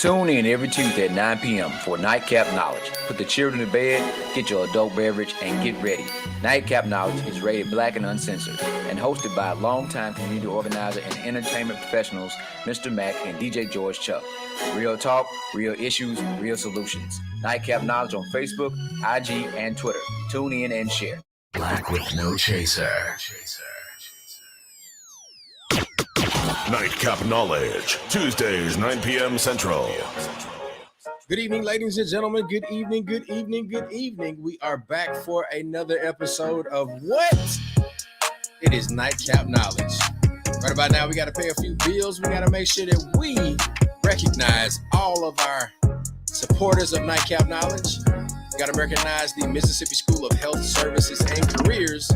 Tune in every Tuesday at 9 p.m. for Nightcap Knowledge. Put the children to bed, get your adult beverage, and get ready. Nightcap Knowledge is rated Black and Uncensored and hosted by longtime community organizer and entertainment professionals Mr. Mack and DJ George Chuck. Real talk, real issues, real solutions. Nightcap Knowledge on Facebook, IG, and Twitter. Tune in and share. Black with no chaser. Nightcap Knowledge, Tuesdays, 9 p.m. Central. Good evening, ladies and gentlemen. Good evening, good evening, good evening. We are back for another episode of what? It is Nightcap Knowledge. Right about now, we got to pay a few bills. We got to make sure that we recognize all of our supporters of Nightcap Knowledge. We got to recognize the Mississippi School of Health Services and Careers.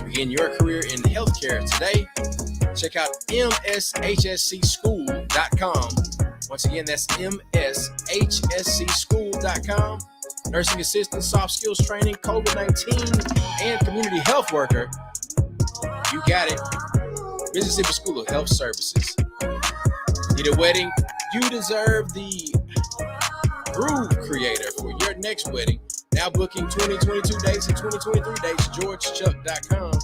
Begin your career in healthcare today. Check out mshscschool.com. Once again, that's mshscschool.com. Nursing assistant, soft skills training, COVID-19, and community health worker. You got it. Mississippi School of Health Services. Need a wedding? You deserve the groove creator for your next wedding. Now booking 2022 dates and 2023 dates, georgechuck.com.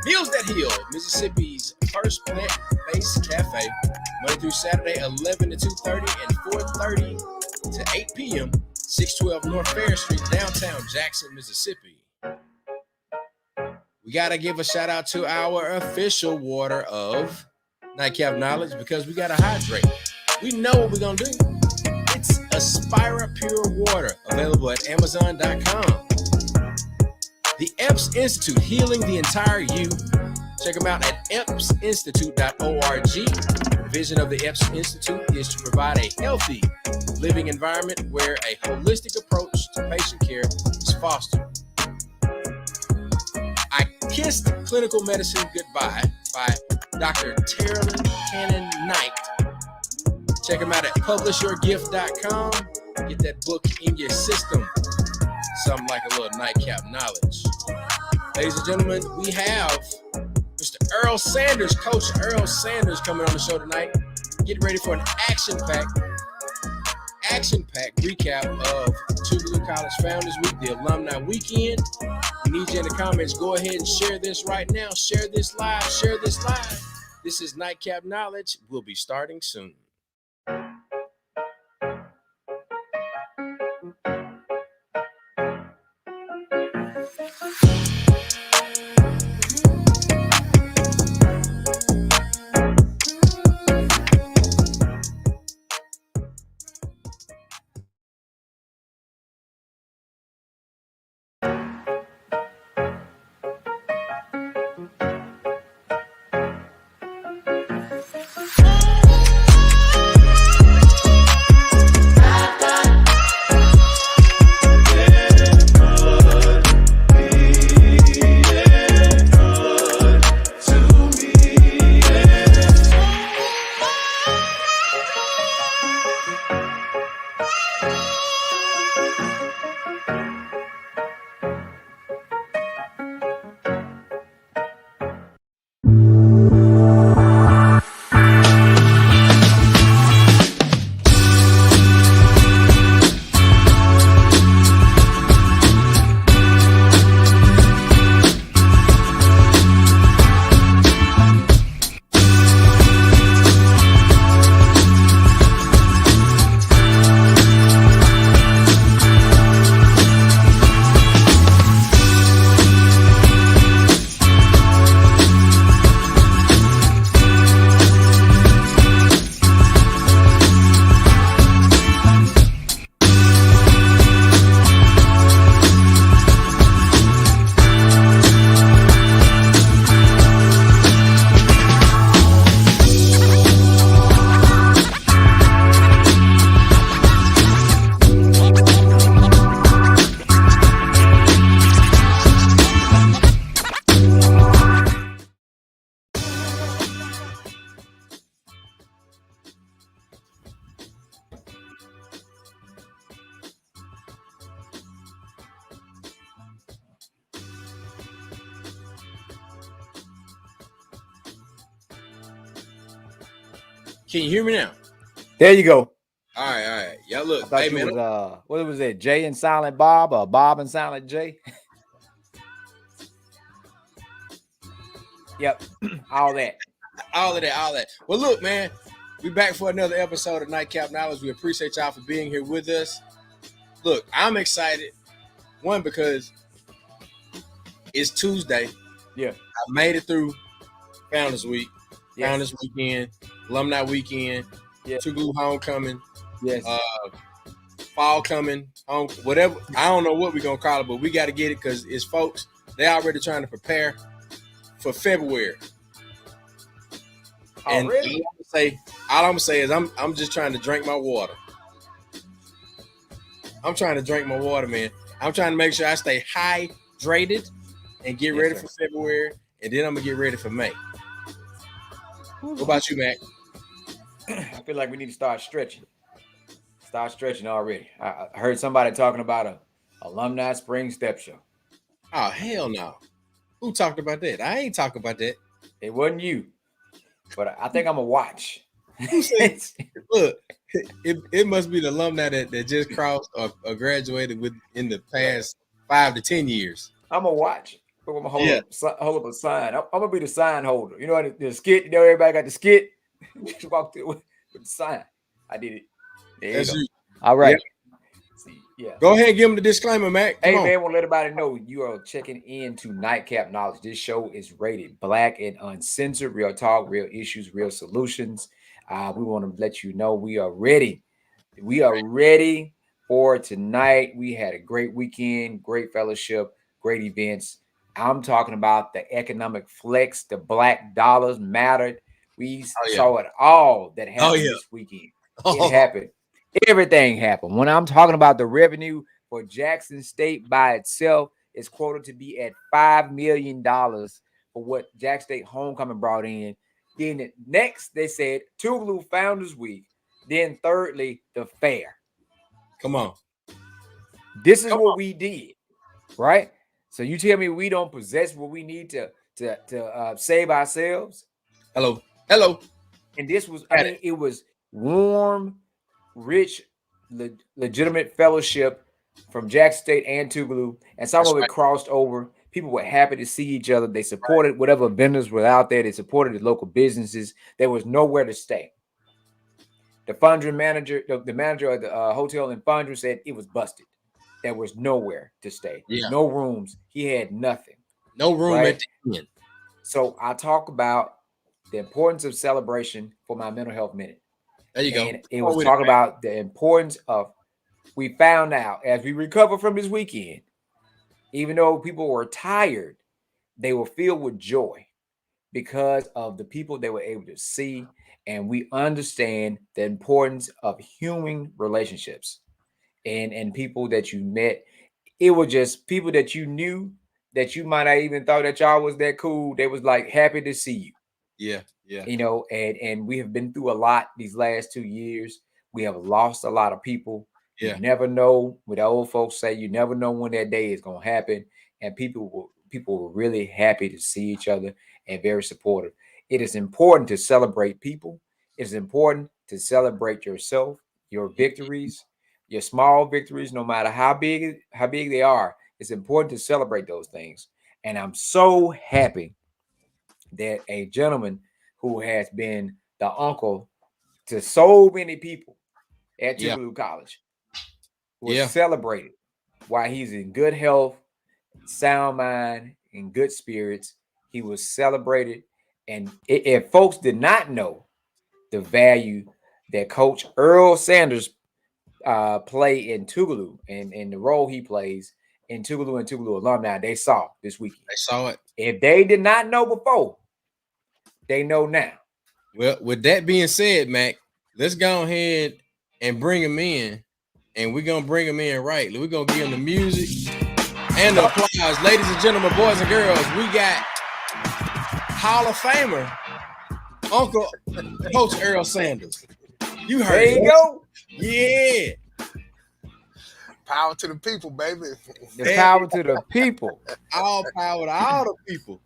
Meals That Heal, Mississippi's first plant-based cafe, Monday through Saturday, 11 to 2:30 and 4:30 to 8 p.m., 612 North Fair Street, downtown Jackson, Mississippi. We got to give a shout out to our official water of Nightcap Knowledge because we got to hydrate. We know what we're going to do. It's Aspira Pure Water, available at Amazon.com. The EPS Institute, healing the entire you. Check them out at epsinstitute.org. The vision of the EPS Institute is to provide a healthy living environment where a holistic approach to patient care is fostered. I Kissed Clinical Medicine Goodbye by Dr. Terrelyn Cannon Knight. Check them out at publishyourgift.com. Get that book in your system. Something like a little nightcap knowledge. Ladies and gentlemen, we have Mr. Earl Sanders, Coach Earl Sanders, coming on the show tonight. Get ready for an action-packed recap of Tougaloo College Founders Week, the Alumni Weekend. We need you in the comments. Go ahead and share this right now. Share this live. Share this live. This is Nightcap Knowledge. We'll be starting soon. Can you hear me now? There you go. All right. Y'all look. I thought Hey, you man. was what was it? Jay and Silent Bob or Bob and Silent Jay? Yep. All that. All of that. Well, look, man. We back for another episode of Nightcap Knowledge. We appreciate y'all for being here with us. Look, I'm excited. One, because it's Tuesday. Yeah. I made it through Founders Week, Yes. Founders Weekend, Alumni Weekend, Yeah. Tougaloo Homecoming, Yes. Fall coming, whatever. I don't know what we're going to call it, but we got to get it because it's folks, they already trying to prepare for February. And Already? all I'm gonna say is I'm just trying to drink my water. I'm trying to drink my water, man. I'm trying to make sure I stay hydrated and get ready for February, and then I'm gonna get ready for May. What about you, Mac? I feel like we need to start stretching. Start stretching already. I heard somebody talking about a alumni spring step show. Oh, hell no. Who talked about that? I ain't talking about that. It wasn't you, but I think I'm gonna watch. Look, it must be the alumni that just crossed or graduated in the past 5 to 10 years. I'm gonna watch. I'm gonna hold up a sign. I'm gonna be the sign holder. You know the skit. You know everybody got the skit. Just walk through with the sign. I did it. There you go. All right. Yeah. Go ahead and give them the disclaimer, Mac. Hey, man, want to let everybody know you are checking into Nightcap Knowledge. This show is rated black and uncensored. Real talk, real issues, real solutions. We want to let you know we are ready. We are ready for tonight. We had a great weekend, great fellowship, great events. I'm talking about the economic flex. The black dollars mattered. We saw it all that happened this weekend. It happened. Everything happened. When I'm talking about the revenue for Jackson State by itself, is quoted to be at $5 million for what Jackson State Homecoming brought in. Then next, they said Tougaloo Founders Week. Then thirdly, the fair. Come on. This is what we did, right? So you tell me we don't possess what we need to save ourselves? Hello. And this was, it was warm, rich, legitimate fellowship from Jackson State and Tougaloo, and some of it crossed over. People were happy to see each other. They supported whatever vendors were out there. They supported the local businesses. There was nowhere to stay. The Fundra manager, the manager of the hotel in Fundra said it was busted. There was nowhere to stay. Yeah. No rooms. He had nothing. No room at the end. So I talk about the importance of celebration for my mental health minute. There you go. And it was talking about the importance of, we found out as we recover from this weekend, even though people were tired, they were filled with joy because of the people they were able to see. And we understand the importance of human relationships and people that you met. It was just people that you knew that you might not even thought that y'all was that cool. They was like happy to see you. Yeah. You know, and we have been through a lot these last 2 years. We have lost a lot of people. Yeah. You never know. What the old folks say, you never know when that day is going to happen. And people were really happy to see each other and very supportive. It is important to celebrate people. It's important to celebrate yourself, your victories, your small victories, no matter how big they are. It's important to celebrate those things. And I'm so happy that a gentleman who has been the uncle to so many people at Tougaloo College was celebrated while he's in good health, sound mind, in good spirits. He was celebrated. And if folks did not know the value that Coach Earl Sanders play in Tougaloo and the role he plays in Tougaloo and Tougaloo alumni, they saw this weekend. They saw it. If they did not know before, they know now. Well, with that being said, Mac, let's go ahead and bring him in, and we're going to bring him in right. We're going to give him the music and the applause. Ladies and gentlemen, boys and girls, we got Hall of Famer, Uncle Coach Earl Sanders. You heard There you go. Yeah. Power to the people, baby. The power to the people. All power to all the people.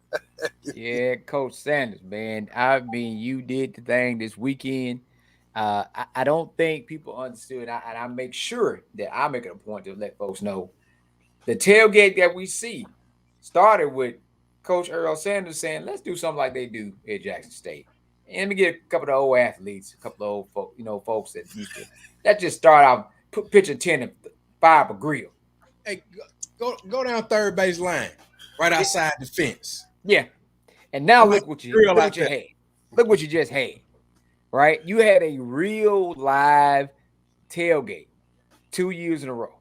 Yeah, Coach Sanders, man. I mean, you did the thing this weekend. I don't think people understood, and I make sure that I make it a point to let folks know the tailgate that we see started with Coach Earl Sanders saying, "Let's do something like they do at Jackson State." And let me get a couple of old athletes, a couple of old folks that used to. That just start out put pitch a 10 and fire up a grill. Hey, go down third base line, right outside the fence. Yeah, and now look what you had. Look what you just had. Right, you had a real live tailgate 2 years in a row.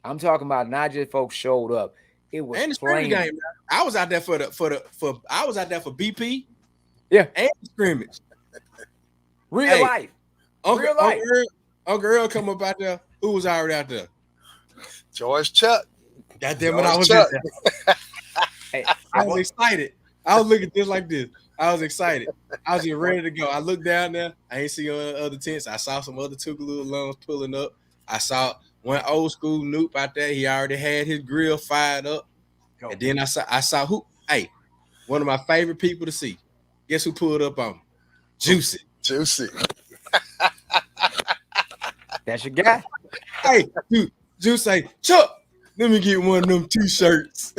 I'm talking about not just folks showed up. It was and the scrimmage game. I was out there for BP. Yeah, and the scrimmage. Real life. Uncle Earl come up out there. Who was already out there? George Chuck. Goddamn it, I was out there. Hey, I was excited. I was looking just like this. I was excited. I was getting ready to go. I looked down there. I ain't see other tents. I saw some other Tougaloo alums pulling up. I saw one old school Noop out there. He already had his grill fired up. And then I saw who? Hey, one of my favorite people to see. Guess who pulled up on me? Juicy. That's your guy. Hey, dude, Juicy say, Chuck, let me get one of them t-shirts.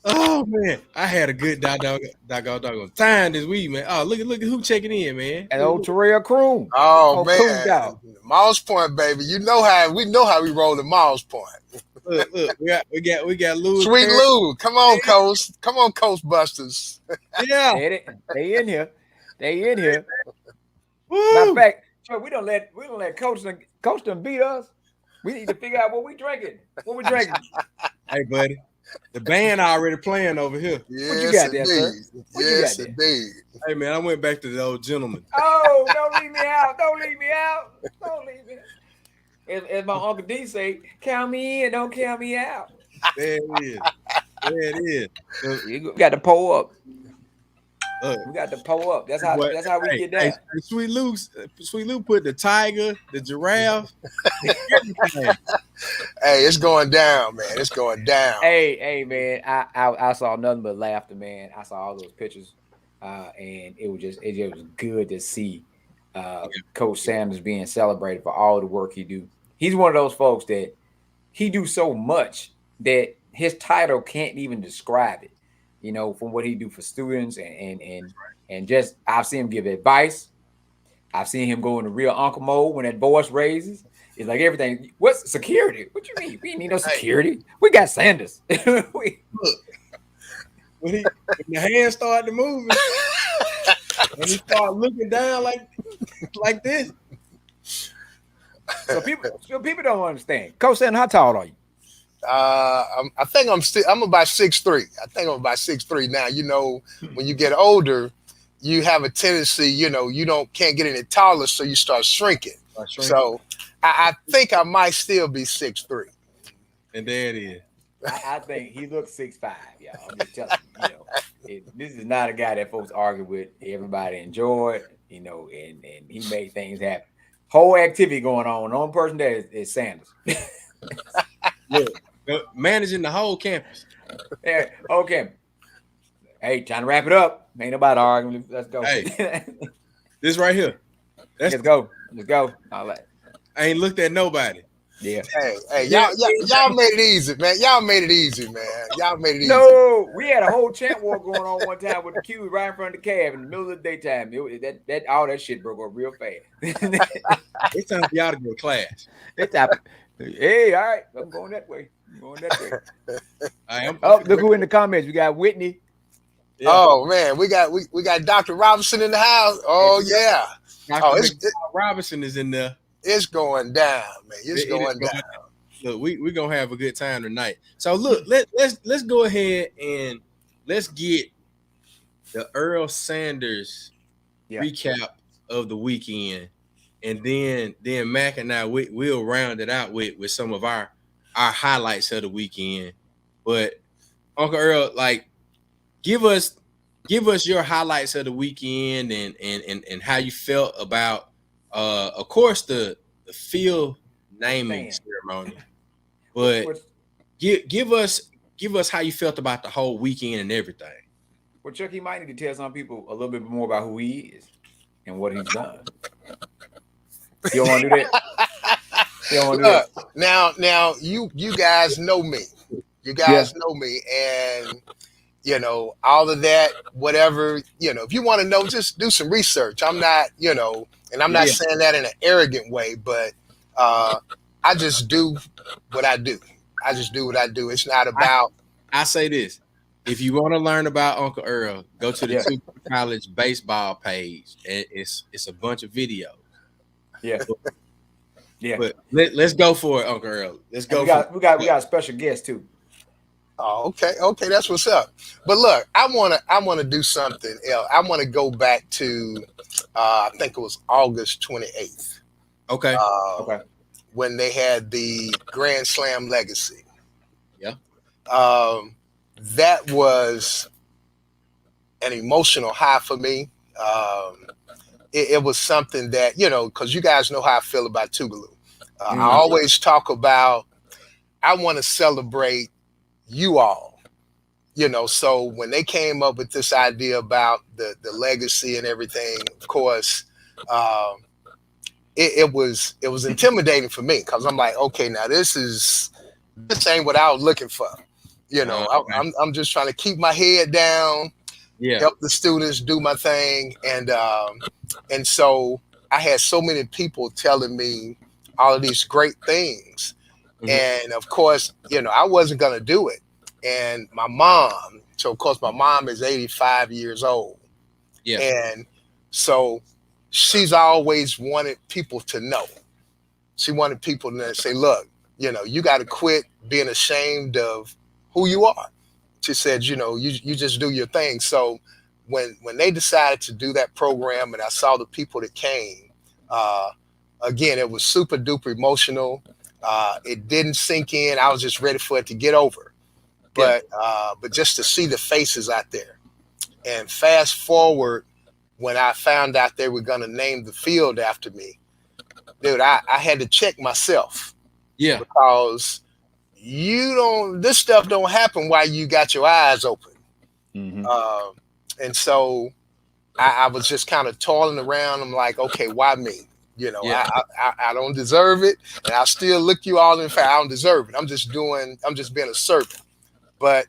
Oh man, I had a good doggone time this week, man. Oh, look at who checking in, man. And old Terrell Kroon. Oh man, Miles Point, baby. We know how we roll at Miles Point. Look, we got Lou. Sweet Lou. Come on, Coast. Come on, Coast Busters. Yeah. They in here. Woo. Matter of fact, we don't let Coach them beat us. We need to figure out what we drinking. Hey, buddy. The band already playing over here. Yes, what you got there, sir? Yes, indeed. Hey, man, I went back to the old gentleman. Oh, don't leave me out. As my Uncle D say, count me in, don't count me out. There it is. You got to pull up. We got to pull up. That's how we get down. Hey, Sweet Lou put the tiger, the giraffe, everything. Hey, it's going down, man. It's going down. Hey, man. I saw nothing but laughter, man. I saw all those pictures, and it was good to see Coach Sanders being celebrated for all the work he do. He's one of those folks that he do so much that his title can't even describe it. You know, from what he do for students and just I've seen him give advice. I've seen him go into real uncle mode when that voice raises. It's like everything. What's security? What you mean? We ain't need no security. We got Sanders. Look, when the hands started moving, when he started looking down like this. So people don't understand. Coach Sanders, how tall are you? I think I'm about 6'3". I think I'm about 6'3" now. You know, when you get older, you have a tendency, you can't get any taller, so you start shrinking. So I think I might still be 6'3". And there it is. I think he looks 6'5", y'all. I'm just telling you, this is not a guy that folks argue with. Everybody enjoyed, and he made things happen. Whole activity going on. The only person there is Sanders. Look. Managing the whole campus. Yeah, okay. Hey, trying to wrap it up. Ain't nobody arguing. Let's go. Hey, this right here. Let's go. All right. I ain't looked at nobody. Yeah. Hey, y'all made it easy, man. Y'all made it easy. No, we had a whole chant war going on one time with the Q right in front of the cab in the middle of the daytime. All that shit broke up real fast. It's time for y'all to go to class. It's time. Hey, all right. I'm going that way. Look who in the comments. We got Whitney. Yeah. Oh man, we got Dr. Robinson in the house. Oh yeah. Robinson is in there. It's going down, man. It's going down. Look, we're gonna have a good time tonight. So look, let's go ahead and let's get the Earl Sanders recap of the weekend, and then Mac and I we'll round it out with some of our highlights of the weekend. But Uncle Earl, like, give us your highlights of the weekend and how you felt about of course the field naming ceremony. But give us how you felt about the whole weekend and everything. Well, Chuck, he might need to tell some people a little bit more about who he is and what he's done. You don't want to do that? You don't want to do Look, that? now you guys know me. You guys know me, and all of that, whatever, if you want to know, just do some research. I'm not, and I'm not saying that in an arrogant way, but I just do what I do. I just do what I do. It's not about. I say this. If you want to learn about Uncle Earl, go to the Tougaloo College baseball page. It's a bunch of videos. Yeah. Yeah. But let's go for it, Uncle Earl. Let's go. We got a special guest too. Oh, okay, that's what's up. But look, I wanna do something else. I want to go back to I think it was August 28th. Okay. When they had the Grand Slam Legacy. Yeah. That was an emotional high for me. It was something that, because you guys know how I feel about Tougaloo. I always talk about, I want to celebrate you all, so when they came up with this idea about the legacy and everything, of course, it was intimidating for me, because I'm like, okay, now this ain't what I was looking for. I'm just trying to keep my head down, help the students do my thing. And so I had so many people telling me all of these great things. And of course, I wasn't going to do it. And my mom, so of course my mom is 85 years old. Yeah. And so she's always wanted people to know. She wanted people to say, look, you got to quit being ashamed of who you are. She said, you just do your thing. So when they decided to do that program and I saw the people that came, again, it was super duper emotional. It didn't sink in. I was just ready for it to get over. But just to see the faces out there. And fast forward, when I found out they were going to name the field after me, dude, I had to check myself. Yeah. Because this stuff don't happen while you got your eyes open. And so I was just kind of toiling around. I'm like, okay, why me? I don't deserve it. And I'll still look you all in the face. I don't deserve it. I'm just being a servant. But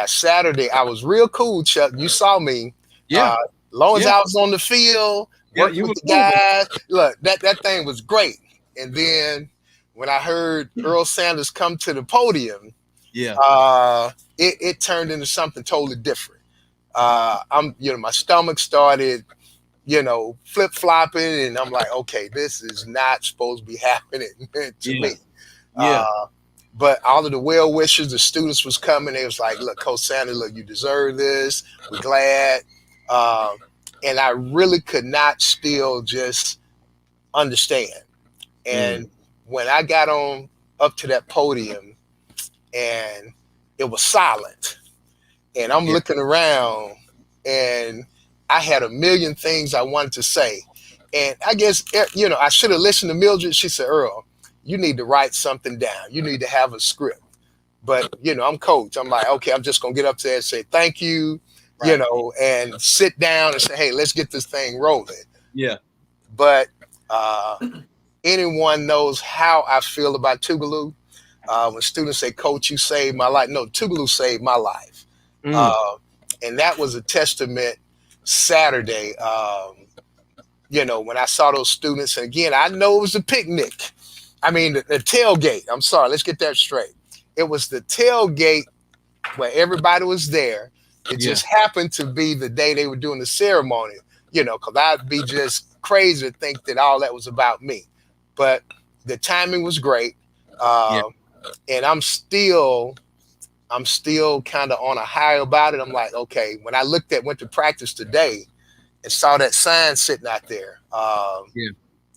Saturday, I was real cool, Chuck. You saw me. Yeah. Long as I was on the field, working with the guys. Look, that thing was great. And then when I heard Earl Sanders come to the podium, it turned into something totally different. My stomach started, flip-flopping, and I'm like, okay, this is not supposed to be happening to me. But all of the well wishers, the students was coming. They was like, look, Coach Sanders, look, you deserve this. We're glad. And I really could not still just understand. And when I got on up to that podium and it was silent and I'm looking around and I had a million things I wanted to say. And I guess, I should have listened to Mildred. She said, Earl, you need to write something down. You need to have a script. But, I'm coach. I'm like, okay, I'm just going to get up there and say, thank you, and sit down and say, hey, let's get this thing rolling. Yeah. But anyone knows how I feel about Tougaloo. When students say, coach, you saved my life. No, Tougaloo saved my life. And that was a testament Saturday, when I saw those students. And again, I know it was a picnic. I mean, the tailgate. I'm sorry. Let's get that straight. It was the tailgate where everybody was there. It just happened to be the day they were doing the ceremony, because I'd be just crazy to think that all that was about me. But the timing was great. And I'm still kind of on a high about it. I'm like, okay, when I went to practice today and saw that sign sitting out there,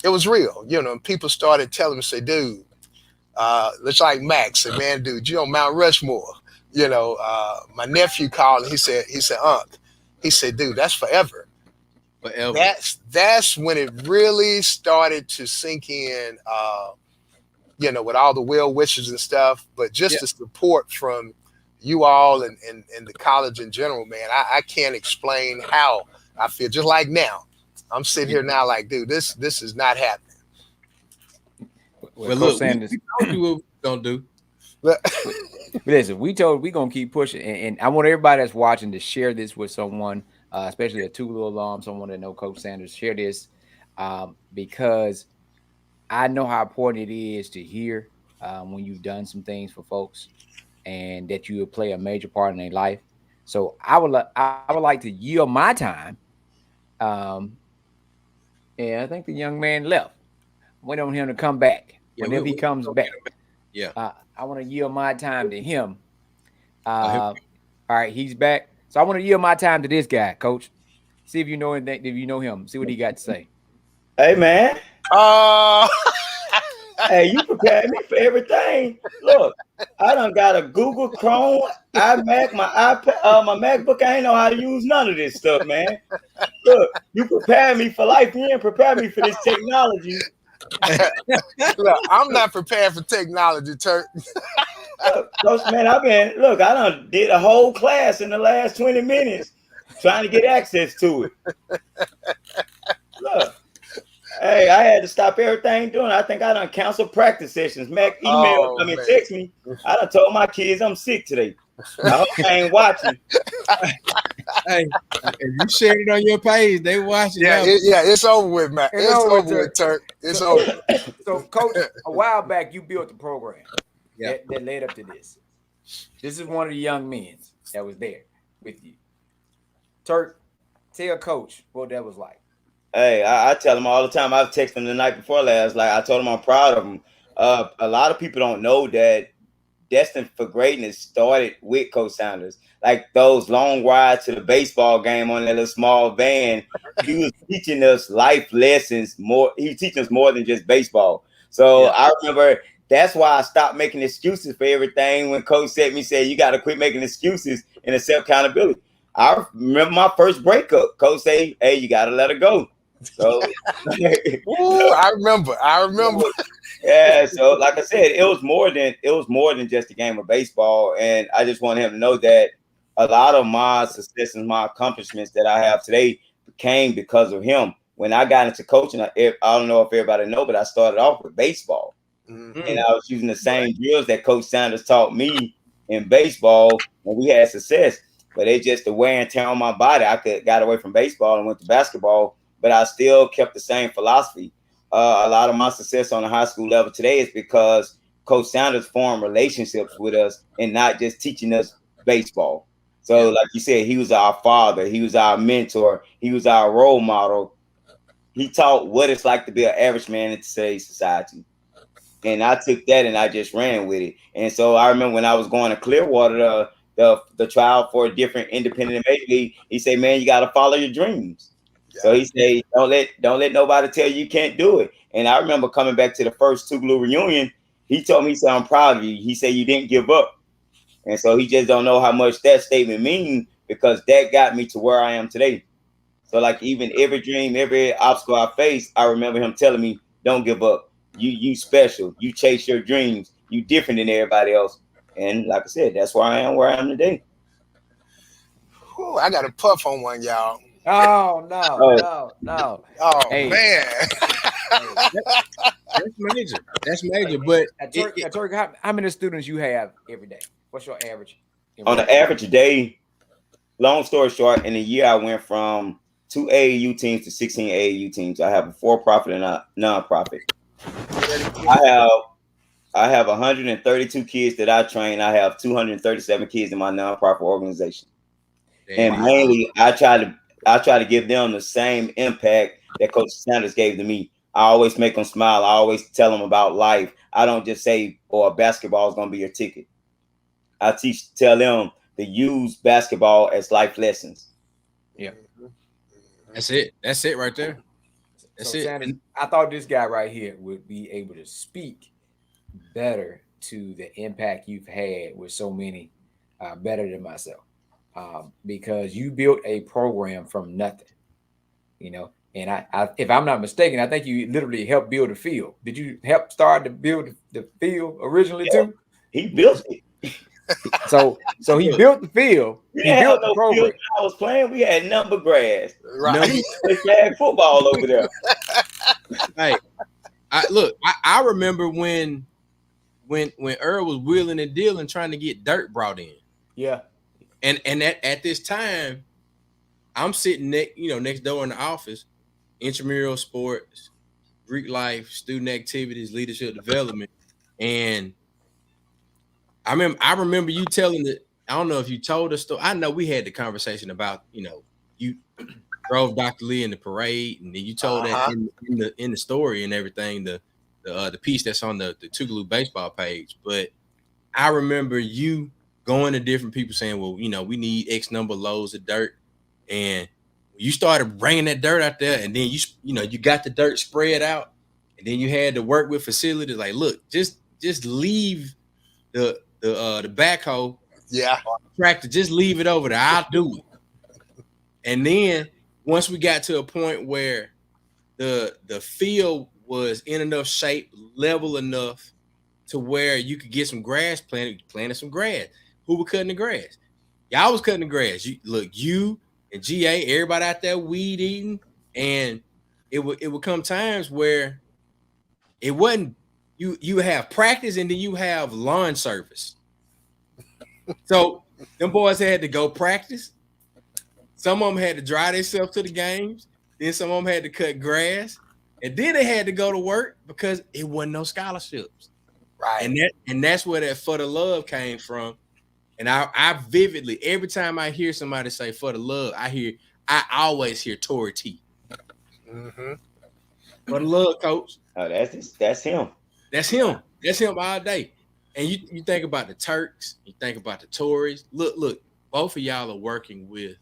it was real, and people started telling me, say, dude, it's like Max said, man, dude, you on Mount Rushmore. My nephew called and he said, Unc, he said, dude, that's forever. Forever. That's when it really started to sink in, with all the well wishes and stuff, but just the support from, you all and the college in general, man. I can't explain how I feel. Just like now, I'm sitting here now, like, dude, this is not happening. Well, Coach look, Sanders, we told you what we don't do. listen, we're gonna keep pushing, and I want everybody that's watching to share this with someone, especially a Tougaloo alum, someone that know Coach Sanders. Share this because I know how important it is to hear when you've done some things for folks and that you would play a major part in their life. So I would like to yield my time. And I think the young man left. Wait on him to come back. Yeah, Whenever he comes back. Yeah. I want to yield my time to him. All right, he's back. So I want to yield my time to this guy, Coach. See if you know anything, if you know him. See what he got to say. Hey, man. Uh, Hey, you prepared me for everything. Look, I done got a Google Chrome, iMac, my iPad, my MacBook. I ain't know how to use none of this stuff, man. Look, you prepared me for life. You didn't prepare me for this technology. look, I'm not prepared for technology, Turk. Look, Coach, man, I done did a whole class in the last 20 minutes trying to get access to it. Look. Hey, I had to stop everything doing. I think I done canceled practice sessions. Mac text me. I done told my kids I'm sick today. I hope they ain't watching. Hey, if you shared it on your page, they watching. Yeah, it's over with, man. It's over with, Turk. It's over. So, Coach, a while back, you built the program that led up to this. This is one of the young men that was there with you. Turk, tell Coach what that was like. Hey, I tell him all the time. I've texted him the night before last. Like I told him I'm proud of him. A lot of people don't know that Destined for Greatness started with Coach Sanders. Like those long rides to the baseball game on that little small van. He was teaching us life lessons more. He was teaching us more than just baseball. So I remember that's why I stopped making excuses for everything when Coach said you got to quit making excuses and accept accountability. I remember my first breakup. Coach say, hey, you got to let her go. So Ooh, I remember. Yeah, so like I said, it was more than just a game of baseball, and I just want him to know that a lot of my success and my accomplishments that I have today came because of him. When I got into coaching, I don't know if everybody know, but I started off with baseball, and I was using the same drills that Coach Sanders taught me in baseball, and we had success. But it's just the wear and tear on my body. I got away from baseball and went to basketball. But I still kept the same philosophy. A lot of my success on the high school level today is because Coach Sanders formed relationships with us and not just teaching us baseball. So like you said, he was our father. He was our mentor. He was our role model. He taught what it's like to be an average man in today's society. And I took that and I just ran with it. And so I remember when I was going to Clearwater, the trial for a different independent major league, he said, man, you got to follow your dreams. So he said, don't let nobody tell you can't do it. And I remember coming back to the first Tougaloo reunion, he told me, he said, I'm proud of you. He said, you didn't give up. And so he just don't know how much that statement means because that got me to where I am today. So like even every dream, every obstacle I face, I remember him telling me, don't give up. You special. You chase your dreams. You different than everybody else. And like I said, that's why I am where I am today. Ooh, I got a puff on one, y'all. Oh no. Oh hey. Man. That's major. But Turk, how many students you have every day? What's your average? On the average day, long story short, in a year I went from 2 AAU teams to 16 AAU teams. I have a for-profit and a non-profit. I have 132 kids that I train. I have 237 kids in my non-profit organization. And mainly I try to give them the same impact that Coach Sanders gave to me. I always make them smile. I always tell them about life. I don't just say, basketball is going to be your ticket. I tell them to use basketball as life lessons. Yeah. That's it. That's it right there. That's it. Sanders, I thought this guy right here would be able to speak better to the impact you've had with so many better than myself. Because you built a program from nothing, and I, if I'm not mistaken, I think you literally helped build the field. Did you help start to build the field originally too? He built it. So he built the field. We He didn't have built the no program. field when I was playing. We had number grass. Right. We played flag football over there. Hey, I remember when Earl was wheeling and dealing trying to get dirt brought in. Yeah. And at this time, I'm sitting next door in the office, intramural sports, Greek life, student activities, leadership development. And I remember you telling it. I don't know if you told us. I know we had the conversation about, you drove Dr. Lee in the parade, and then you told that in the story and everything, the piece that's on the Tougaloo baseball page. But I remember you going to different people saying, well, we need X number of loads of dirt. And you started bringing that dirt out there, and then you got the dirt spread out, and then you had to work with facilities like, look, just leave the backhoe, tractor, just leave it over there. I'll do it. And then once we got to a point where the field was in enough shape, level enough to where you could get some grass planted some grass. Who was cutting the grass? Y'all was cutting the grass. You and GA, everybody out there weed eating, and it would come times where it wasn't you have practice and then you have lawn service. So them boys had to go practice. Some of them had to drive themselves to the games. Then some of them had to cut grass, and then they had to go to work because it wasn't no scholarships. Right. And that's where that For the Love came from. And I vividly, every time I hear somebody say For the Love, I always hear Tory T. Mm-hmm. For the Love, coach. Oh, that's him. That's him. That's him all day. And you think about the Turks, you think about the Tories. Look, both of y'all are working with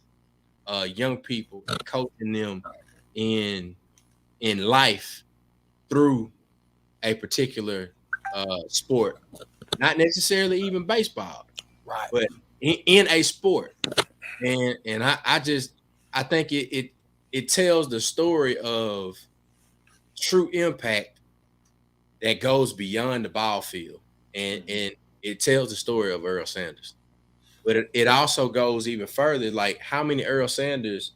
young people and coaching them in life through a particular sport, not necessarily even baseball, right? But in a sport, and I think it tells the story of true impact that goes beyond the ball field, and it tells the story of Earl Sanders. But it also goes even further. Like, how many Earl Sanders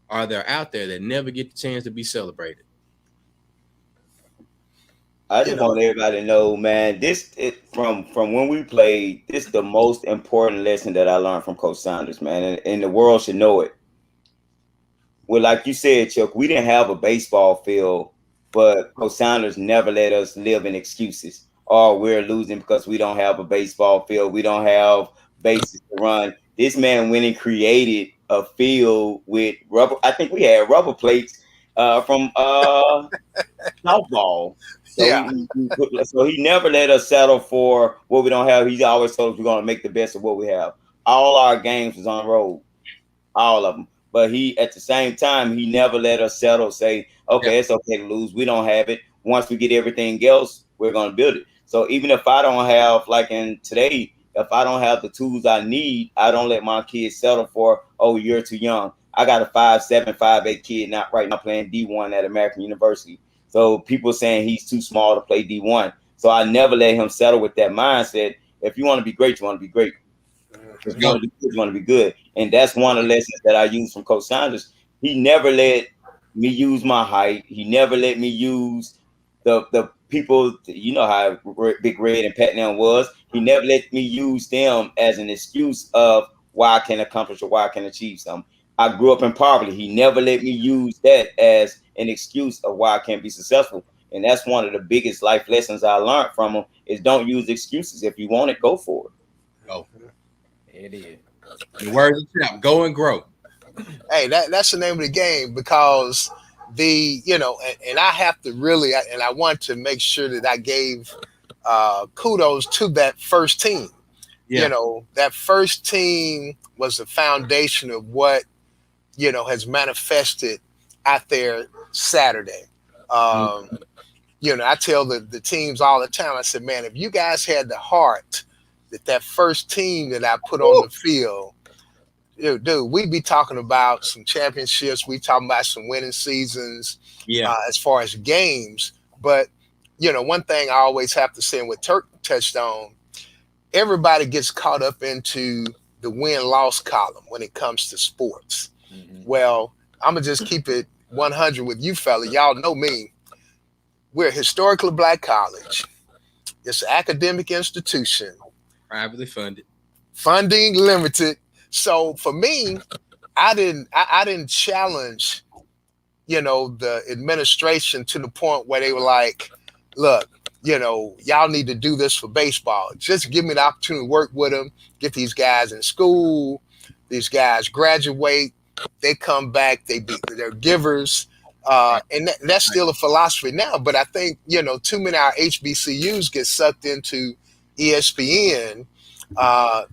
are there out there that never get the chance to be celebrated? I just want everybody to know, man, from when we played, this is the most important lesson that I learned from Coach Sanders, man, and the world should know it. Well, like you said, Chuck, we didn't have a baseball field, but Coach Sanders never let us live in excuses. Oh, we're losing because we don't have a baseball field. We don't have bases to run. This man went and created a field with rubber. I think we had rubber plates from softball. So he never let us settle for what we don't have. He always told us we're going to make the best of what we have. All our games was on the road, all of them. But he, at the same time, he never let us settle, say, okay, it's okay to lose. We don't have it. Once we get everything else, we're going to build it. So even if I don't have, like in today, if I don't have the tools I need, I don't let my kids settle for, oh, you're too young. I got a 5'7", 5'8" kid not right now playing D1 at American University. So people saying he's too small to play D1. So I never let him settle with that mindset. If you want to be great, you want to be great. If you want to be good. And that's one of the lessons that I use from Coach Sanders. He never let me use my height. He never let me use the people, you know how Big Red and Pat Nam was. He never let me use them as an excuse of why I can accomplish or why I can achieve something. I grew up in poverty. He never let me use that as an excuse of why I can't be successful. And that's one of the biggest life lessons I learned from him is don't use excuses. If you want it, go for it. Go. It is. The word is out. Go and grow. Hey, that's the name of the game, because and I have to really, and I want to make sure that I gave kudos to that first team. Yeah. That first team was the foundation of what, has manifested out there Saturday. I tell the teams all the time, I said, man, if you guys had the heart that first team that I put on the field, dude, we'd be talking about some championships. We talking about some winning seasons, as far as games. But, one thing I always have to say, and what Turk touched on, everybody gets caught up into the win-loss column when it comes to sports. Well, I'm gonna just keep it 100 with you fella. Y'all know me. We're a historically black college. It's an academic institution. Privately funded. Funding limited. So for me, I didn't challenge, the administration to the point where they were like, look, y'all need to do this for baseball. Just give me the opportunity to work with them, get these guys in school. These guys graduate, they come back, they're givers. And that's still a philosophy now. But I think, too many of our HBCUs get sucked into ESPN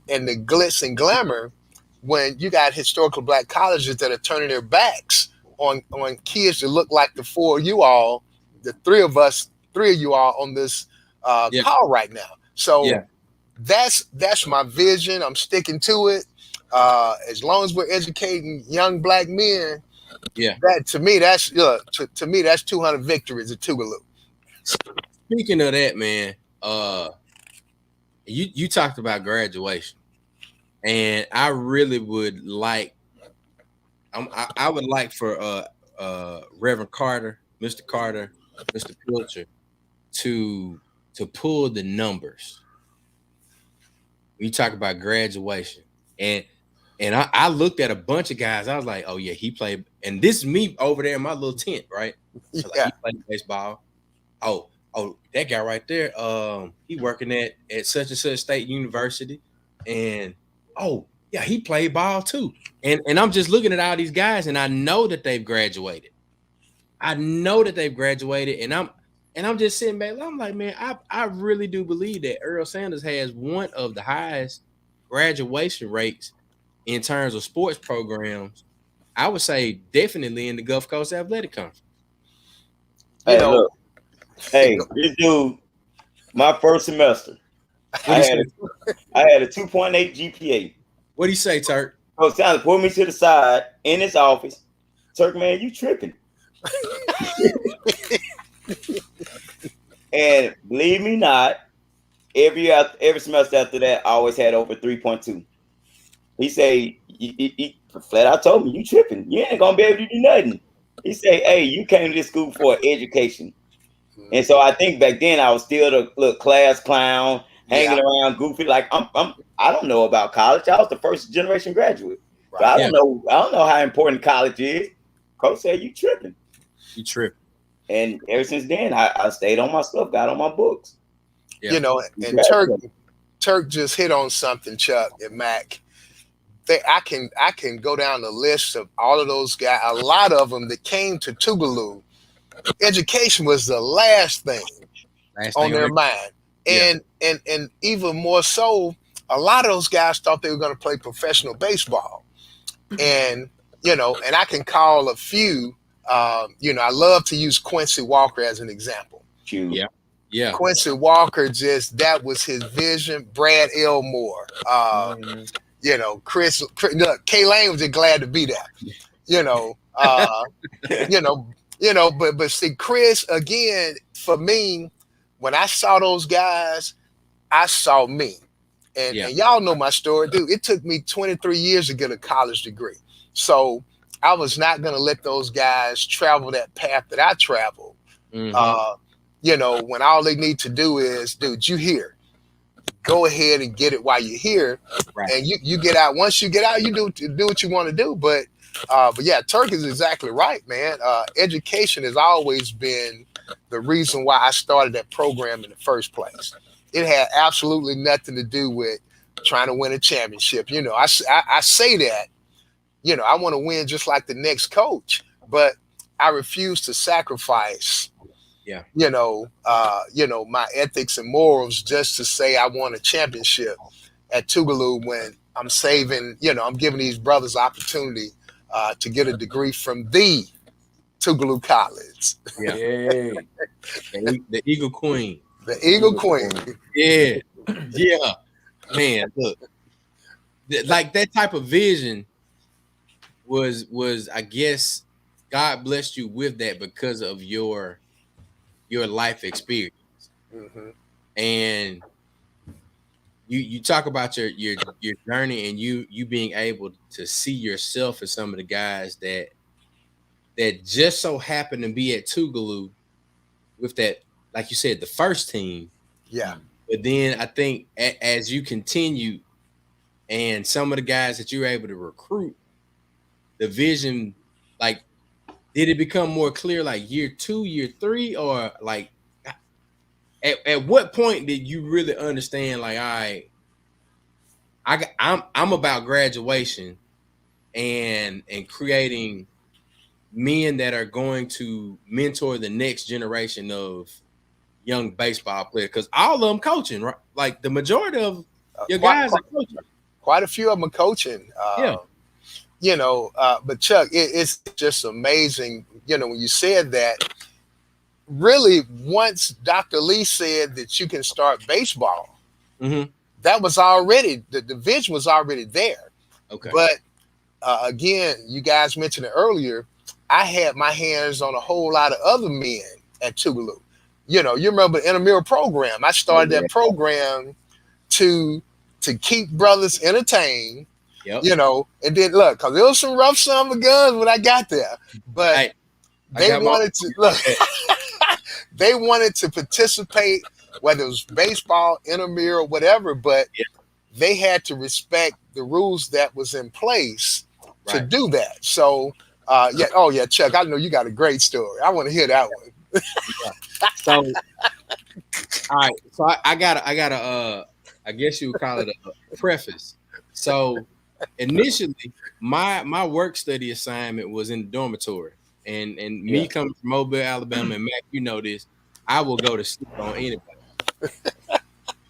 and the glitz and glamour when you got historical black colleges that are turning their backs on kids that look like the three of you all on this call right now. So that's my vision. I'm sticking to it. As long as we're educating young black men, that to me that's 200 victories at Tougaloo. Speaking of that, man, you talked about graduation, and I really would like, I would like for Reverend Carter, Mr. Pilcher, to pull the numbers. You talk about graduation, and I looked at a bunch of guys. I was like, oh yeah, he played, and this is me over there in my little tent, right? So like, he played baseball. Oh, that guy right there, he working at such and such state university, and oh yeah, he played ball too. And I'm just looking at all these guys, and I know that they've graduated. And I'm just sitting back. I'm like, man, I really do believe that Earl Sanders has one of the highest graduation rates in terms of sports programs. I would say definitely in the Gulf Coast Athletic Conference. Look. Hey, this dude, my first semester, I had a 2.8 GPA. What do you say, Turk? So Sanders pulled me to the side in his office. Turk, man, you tripping. And believe me not, every semester after that, I always had over 3.2. He say, he flat out told me, you tripping. You ain't gonna be able to do nothing. He say, hey, you came to this school for education. And so I think back then I was still the little class clown, hanging around goofy. Like I don't know about college. I was the first generation graduate. Right. So I don't know how important college is. Coach said, you tripping. You tripping. And ever since then, I stayed on my stuff, got on my books. Yeah. And Turk just hit on something, Chuck and Mac. I can go down the list of all of those guys, a lot of them that came to Tougaloo. Education was the last thing on their mind. And even more so, a lot of those guys thought they were going to play professional baseball. And, and I can call a few, I love to use Quincy Walker as an example. Yeah. Quincy Walker, that was his vision. Brad Elmore, Chris, look, Kay Lane was just glad to be there, but see, Chris, again, for me, when I saw those guys, I saw me. And y'all know my story, dude. It took me 23 years to get a college degree. So I was not going to let those guys travel that path that I traveled. Mm-hmm. When all they need to do is, dude, you here. Go ahead and get it while you're here. Right. And you get out. Once you get out, you do what you want to do. But yeah, Turk is exactly right, man. Education has always been the reason why I started that program in the first place. It had absolutely nothing to do with trying to win a championship. I say that, I want to win just like the next coach, but I refuse to sacrifice, my ethics and morals just to say I won a championship at Tougaloo when I'm saving, I'm giving these brothers opportunity to get a degree from the Tougaloo College. Yeah. The Eagle Queen. The Eagle Queen. Yeah. Yeah. Man, look. Like that type of vision was I guess God blessed you with that because of your life experience. Mm-hmm. And you talk about your journey and you being able to see yourself as some of the guys that just so happen to be at Tougaloo with that, like you said, the first team. Yeah. But then I think as you continue and some of the guys that you were able to recruit, the vision, like, did it become more clear like year 2, year 3, or like at what point did you really understand like, all right, I'm about graduation and creating men that are going to mentor the next generation of young baseball players? Because all of them coaching, right? Like the majority of your guys are coaching. Quite a few of them are coaching. Yeah. You know, but Chuck, it's just amazing. You know, when you said that, really, once Dr. Lee said that you can start baseball, that was already, the vision was already there. Okay. But again, you guys mentioned it earlier, I had my hands on a whole lot of other men at Tougaloo. You know, you remember the intramural program. I started that program to keep brothers entertained. Yep. You know, and then look, because there was some rough son of a guns when I got there, but they wanted to look. They wanted to participate, whether it was baseball, intramural, whatever, but they had to respect the rules that was in place to do that. So, Chuck, I know you got a great story. I want to hear that one. So, all right. So I got I guess you would call it a preface. So initially, my work study assignment was in the dormitory, and me coming from Mobile, Alabama, and Mac, you know this, I will go to sleep on anybody.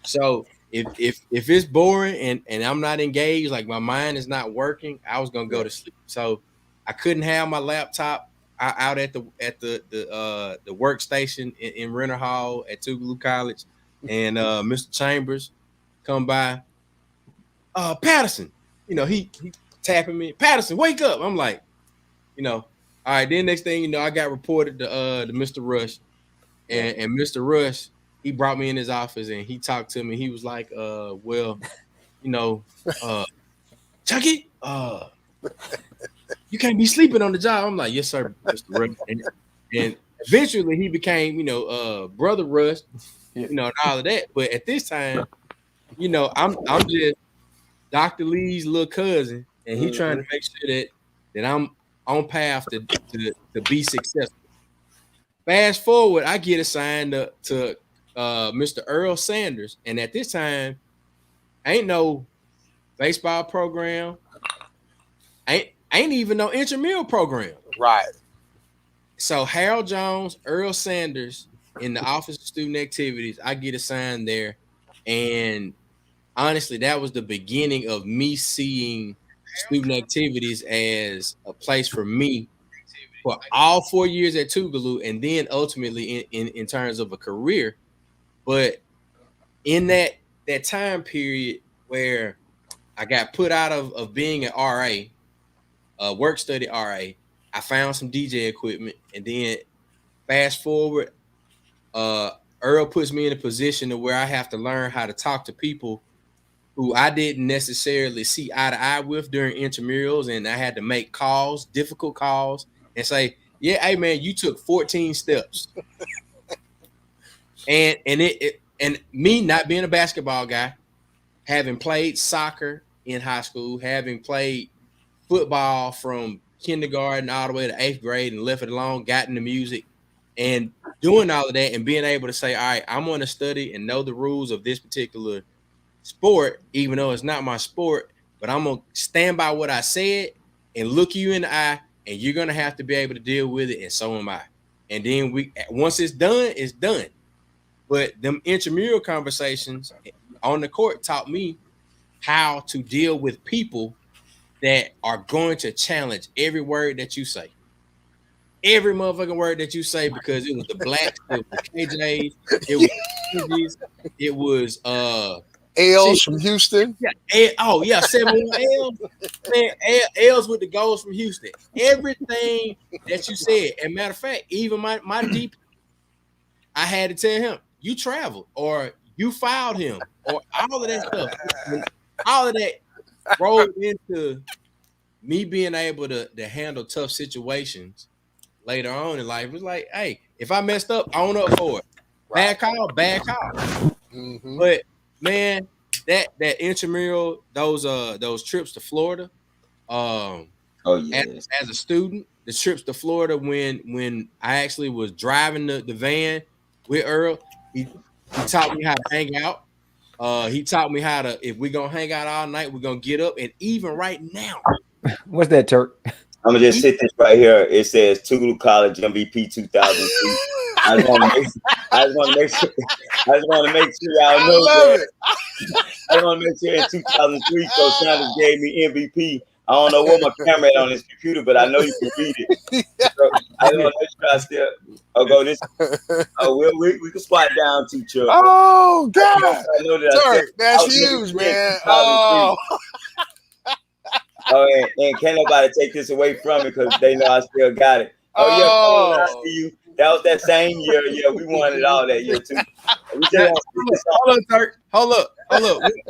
So if it's boring and I'm not engaged, like my mind is not working, I was gonna go to sleep. So I couldn't have my laptop out at the workstation in Renner Hall at Tougaloo College, and Mr. Chambers come by. Patterson, you know, he tapping me. Patterson, wake up! I'm like, you know, all right. Then next thing you know, I got reported to Mr. Rush, and Mr. Rush, he brought me in his office and he talked to me. He was like, well, you know, Chucky, you can't be sleeping on the job. I'm like, yes, sir, Mr. Rush. And eventually he became, you know, Brother Rush, you know, and all of that. But at this time, you know, I'm just Dr. Lee's little cousin, and he trying to make sure that I'm on path to be successful. Fast forward, I get assigned to Mr. Earl Sanders, and at this time, ain't no baseball program, ain't even no intramural program. Right. So Harold Jones, Earl Sanders in the Office of Student Activities, I get assigned there, and honestly, that was the beginning of me seeing student activities as a place for me for all 4 years at Tougaloo, and then ultimately in terms of a career. But in that time period where I got put out of being an RA, work study RA, I found some DJ equipment, and then fast forward, Earl puts me in a position to where I have to learn how to talk to people who I didn't necessarily see eye to eye with during intramurals, and I had to make calls, difficult calls, and say, yeah, hey man, you took 14 steps. and me not being a basketball guy, having played soccer in high school, having played football from kindergarten all the way to 8th grade and left it alone, got into music, and doing all of that and being able to say, all right, I'm going to study and know the rules of this particular sport, even though it's not my sport, but I'm going to stand by what I said and look you in the eye, and you're going to have to be able to deal with it, and so am I. And then once it's done, it's done. But them intramural conversations on the court taught me how to deal with people that are going to challenge every word that you say. Every motherfucking word that you say, because it was the Blacks, it was KJs, it was L's from Houston. Yeah, 71 L's. Man, L's with the goals from Houston. Everything that you said. And matter of fact, even my DP, I had to tell him, you traveled or you filed him or all of that stuff. All of that rolled into me being able to handle tough situations later on in life. It was like, hey, if I messed up, own up for it. Bad call, bad call. Mm-hmm. But man, that intramural, those trips to Florida, Oh yeah. as a student, the trips to Florida when I actually was driving the van with Earl, he taught me how to hang out. He taught me how to, if we're gonna hang out all night, we're gonna get up. And even right now, What's that, Turk? I'm gonna just sit this right here. It says Tougaloo College MVP 2003. I just want to make sure y'all know that. I just want to make sure in 2003, Coach Sanders gave me MVP. I don't know what my camera is on this computer, but I know you can read it. So I just want to make sure I still. Oh, go this. Oh, we can squat down too, Chuck. Oh God, I know that Turk, that's huge, man. Oh. Oh, and can't nobody take this away from me because they know I still got it. Oh yeah, I see you. That was that same year. Yeah, we won it all that year too. Hold up, Turk. Hold up.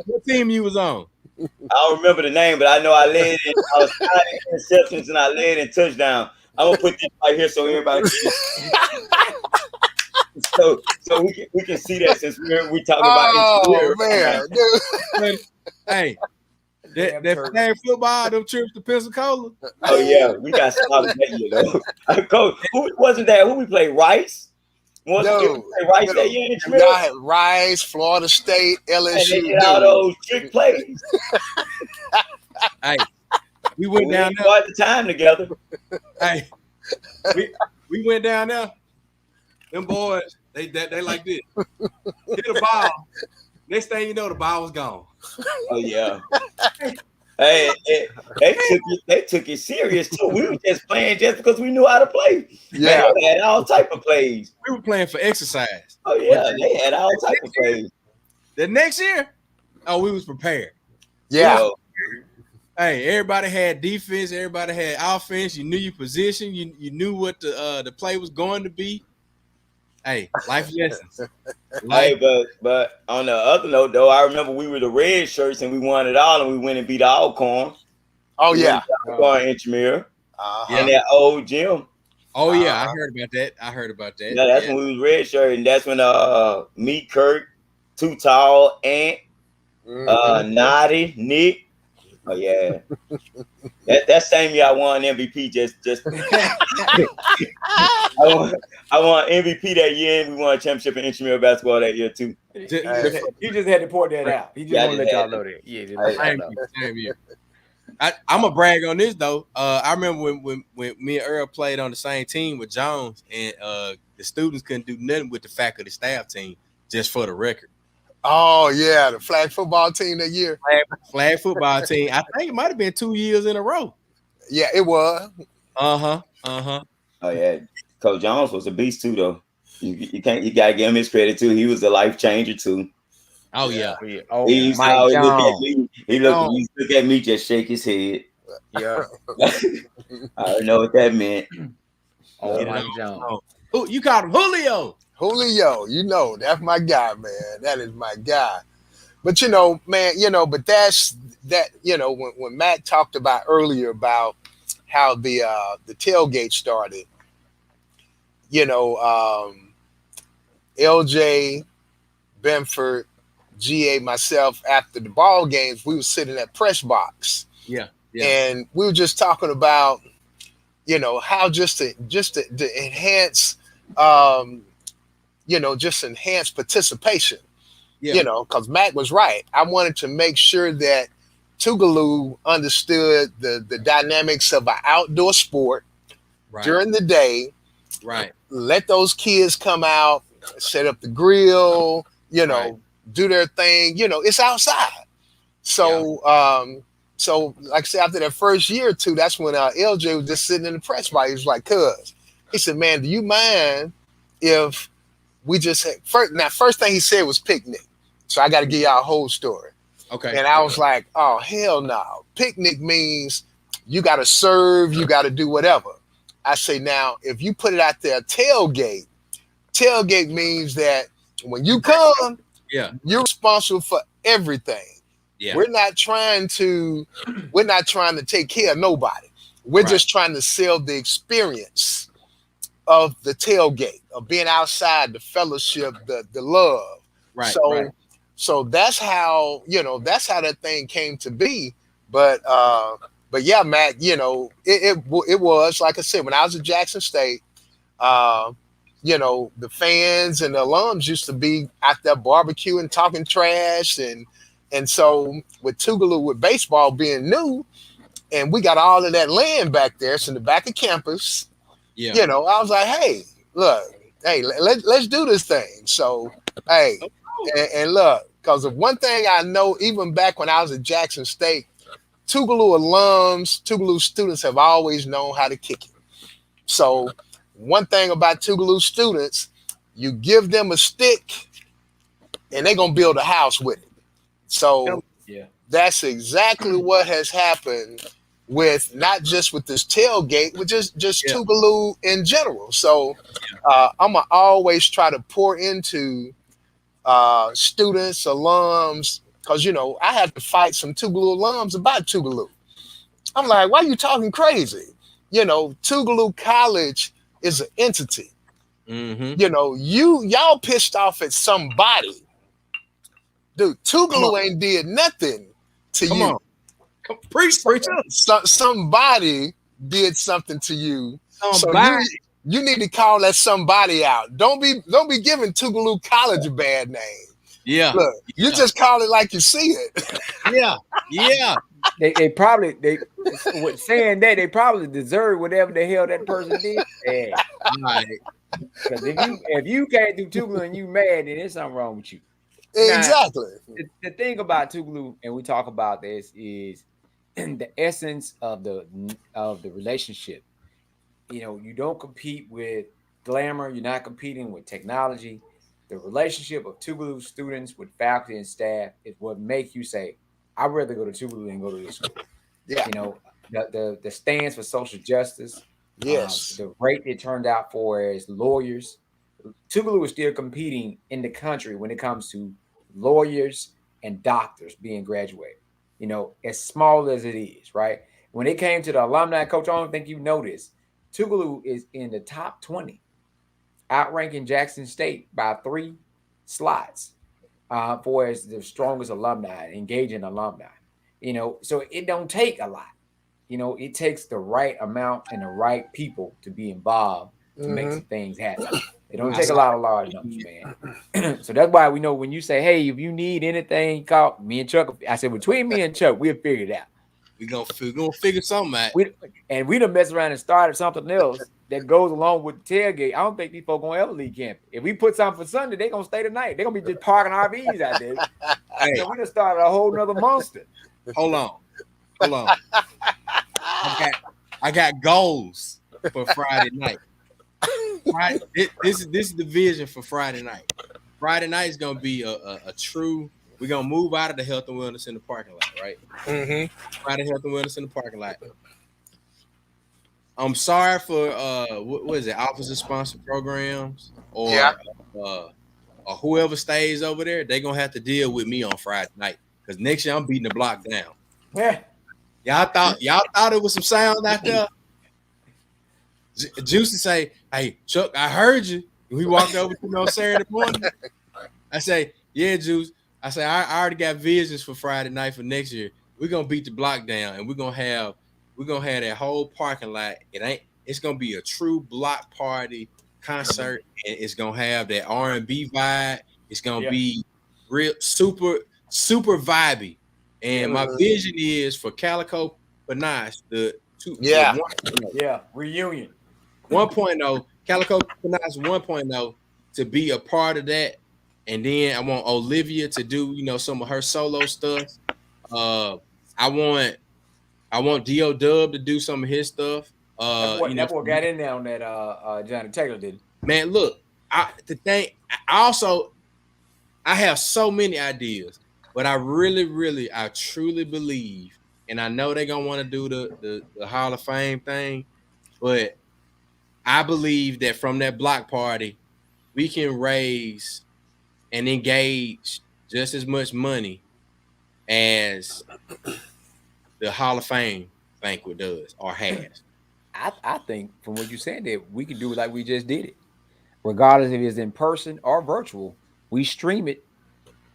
What team you was on? I don't remember the name, but I know I led in. I was tied in interceptions and I led in touchdown. I'm gonna put this right here so everybody can. So we can see that since we talking about. Oh man, dude. Hey. That flag football, them trips to Pensacola. Oh yeah, we got stopped that year though. Coach, who wasn't that? Who we played? Rice. We played Rice that year in the trip. Y'all had Rice, Florida State, LSU. And they did all those trick plays. Hey, we went down there. Got the time together. Hey, we went down there. Them boys, they like this. Hit a ball. Next thing you know, the ball was gone. Oh yeah. Hey, they took it serious too. We were just playing just because we knew how to play. Yeah, they had all type of plays. We were playing for exercise. Oh yeah, they had all type of plays. The next year, we was prepared. Yeah. So, hey, everybody had defense. Everybody had offense. You knew your position. You knew what the play was going to be. Hey, life lessons. Hey, but on the other note, though, I remember we were the red shirts and we won it all, and we went and beat Alcorn. Oh yeah, Alcorn Intramural in that old gym. Oh yeah, I heard about that. Yeah, that's when we was red shirt, and that's when me, Kurt, Too Tall, Ant, Naughty, Nick. Oh yeah, that same year I won MVP. Just I won MVP that year, and we won a championship in intramural basketball that year too. You just had to point that out. You just want to let y'all know that. Yeah, same year. I'm gonna brag on this though. I remember when me and Earl played on the same team with Jones, and the students couldn't do nothing with the faculty staff team. Just for the record. Oh yeah, the flag football team that year. Flag football team. I think it might have been 2 years in a row. Yeah, it was. Oh yeah, Coach Jones was a beast too, though. You gotta give him his credit too. He was a life changer too. Oh yeah. Oh, He used to always look at me. He look at me, just shake his head. Yeah. I already know what that meant. Oh, Mike Jones. Oh, you called him Julio. Julio, you know, that's my guy, man. That is my guy. But man, but that's that, when Matt talked about earlier about how the tailgate started, LJ, Benford, GA, myself, after the ball games, we were sitting at press box. Yeah. And we were just talking about, how just to enhance just enhance participation, because Matt was right. I wanted to make sure that Tougaloo understood the dynamics of an outdoor sport during the day. Right. Let those kids come out, set up the grill, do their thing. It's outside. So, so like I said, after that first year or two, that's when LJ was just sitting in the press box. He was like, "Cuz," he said, "Man, do you mind if we just had first thing he said was picnic." So I got to give y'all a whole story. Okay. And I was like, "Oh, hell no. Picnic means you got to serve, you got to do whatever." I say, now, if you put it out there, tailgate means that when you come, Yeah. You're responsible for everything. Yeah. We're not trying to take care of nobody. We're just trying to sell the experience of the tailgate, of being outside, the fellowship, the love. Right. So that's how, that's how that thing came to be. But yeah, Matt, it was, like I said, when I was at Jackson State, the fans and the alums used to be out there barbecuing, talking trash, and so with Tougaloo, with baseball being new, and we got all of that land back there, it's in the back of campus. Yeah. I was like, hey, look, let's do this thing. So, hey, and look, because of one thing I know, even back when I was at Jackson State, Tougaloo alums, Tougaloo students have always known how to kick it. So, one thing about Tougaloo students, you give them a stick, and they're gonna build a house with it. So, that's exactly what has happened with not just with this tailgate, but just Tougaloo in general. So I'm gonna always try to pour into students, alums, because I had to fight some Tougaloo alums about Tougaloo. I'm like, why are you talking crazy? Tougaloo College is an entity. Mm-hmm. Y'all pissed off at somebody. Dude, Tougaloo ain't did nothing to you. On. Preach. Somebody did something to you. Somebody. So you need to call that somebody out. Don't be giving Tougaloo College a bad name. Yeah. Look, you just call it like you see it. Yeah. They probably with saying that they probably deserve whatever the hell that person did. Yeah. Right. Because if you can't do Tougaloo and you mad, then there's something wrong with you. Exactly. Now, the thing about Tougaloo, and we talk about this, is the essence of the relationship. You don't compete with glamour. You're not competing with technology. The relationship of Tougaloo students with faculty and staff is what makes you say, I'd rather go to Tougaloo than go to this school. Yeah. The stands for social justice. Yes. The rate it turned out for as lawyers. Tougaloo is still competing in the country when it comes to lawyers and doctors being graduated. As small as it is, right? When it came to the alumni, coach, I don't think you know this. Tougaloo is in the top 20, outranking Jackson State by 3 slots for as the strongest alumni, engaging alumni. So it don't take a lot. It takes the right amount and the right people to be involved to make some things happen. It don't take a lot of large numbers, man. So that's why we know when you say, hey, if you need anything, call me and Chuck. I said, between me and Chuck, we'll figure it out. We're gonna figure something out. We done mess around and started something else that goes along with the tailgate. I don't think these folks gonna ever leave campus. If we put something for Sunday, they're gonna stay tonight. They're gonna be just parking RVs out there. Hey. We done started a whole nother monster. Hold on. I got goals for Friday night. This is the vision for Friday night. Friday night is gonna be a true. We're gonna move out of the health and wellness in the parking lot, right? Mm-hmm. Out of health and wellness in the parking lot. I'm sorry for what is it? Officer sponsored programs or whoever stays over there. They're gonna have to deal with me on Friday night because next year I'm beating the block down. Yeah. Y'all thought it was some sound out there. Juicy say, "Hey Chuck, I heard you." We walked over to me on Saturday morning. I say, "Yeah, Juice." I say, I already got visions for Friday night for next year. We're gonna beat the block down, and we're gonna have that whole parking lot. It's gonna be a true block party concert, and it's gonna have that R&B vibe. It's gonna be real super vibey. And my vision is for Calico Panache, reunion 1.0, Calico Panache 1.0 to be a part of that. And then I want Olivia to do, some of her solo stuff. I want D.O. Dub to do some of his stuff. That boy got in there on that Johnny Taylor did. Man, look, I have so many ideas, but I truly believe, and I know they're gonna want to do the Hall of Fame thing, but I believe that from that block party, we can raise and engage just as much money as the Hall of Fame banquet does or has. I think from what you said that we can do it like we just did it, regardless if it's in person or virtual. We stream it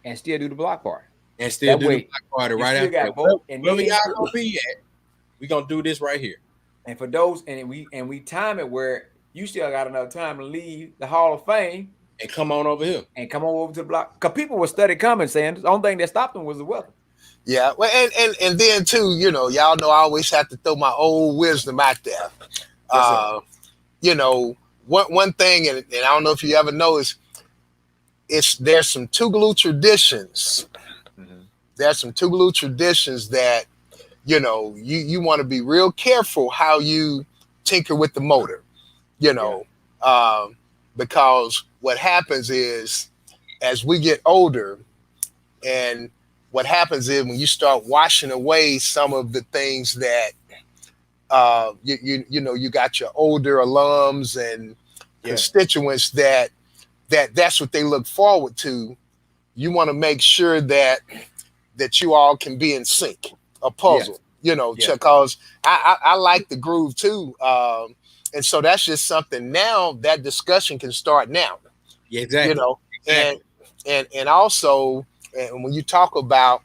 and still do the block party. And still That do way, the block party you right still after. got both. And Wherever then- y'all gonna be at, we gonna do this right here. And for those, and we time it where you still got enough time to leave the Hall of Fame And come on over here. and come on over to the block. Because people were study coming, saying the only thing that stopped them was the weather. Yeah, well, and then too, you know, y'all know I always have to throw my old wisdom out there. You know, one thing, and I don't know if you ever noticed, there's some Tougaloo traditions. Mm-hmm. There's some Tougaloo traditions that, you know, you want to be real careful how you tinker with the motor, you know, because what happens is as we get older, and what happens is when you start washing away some of the things that you know, you got your older alums and constituents that's what they look forward to. You want to make sure that you all can be in sync, a puzzle, you know, because I like the groove too. And so that's just something now that discussion can start now. Yeah, exactly. You know, Exactly. and also, and when you talk about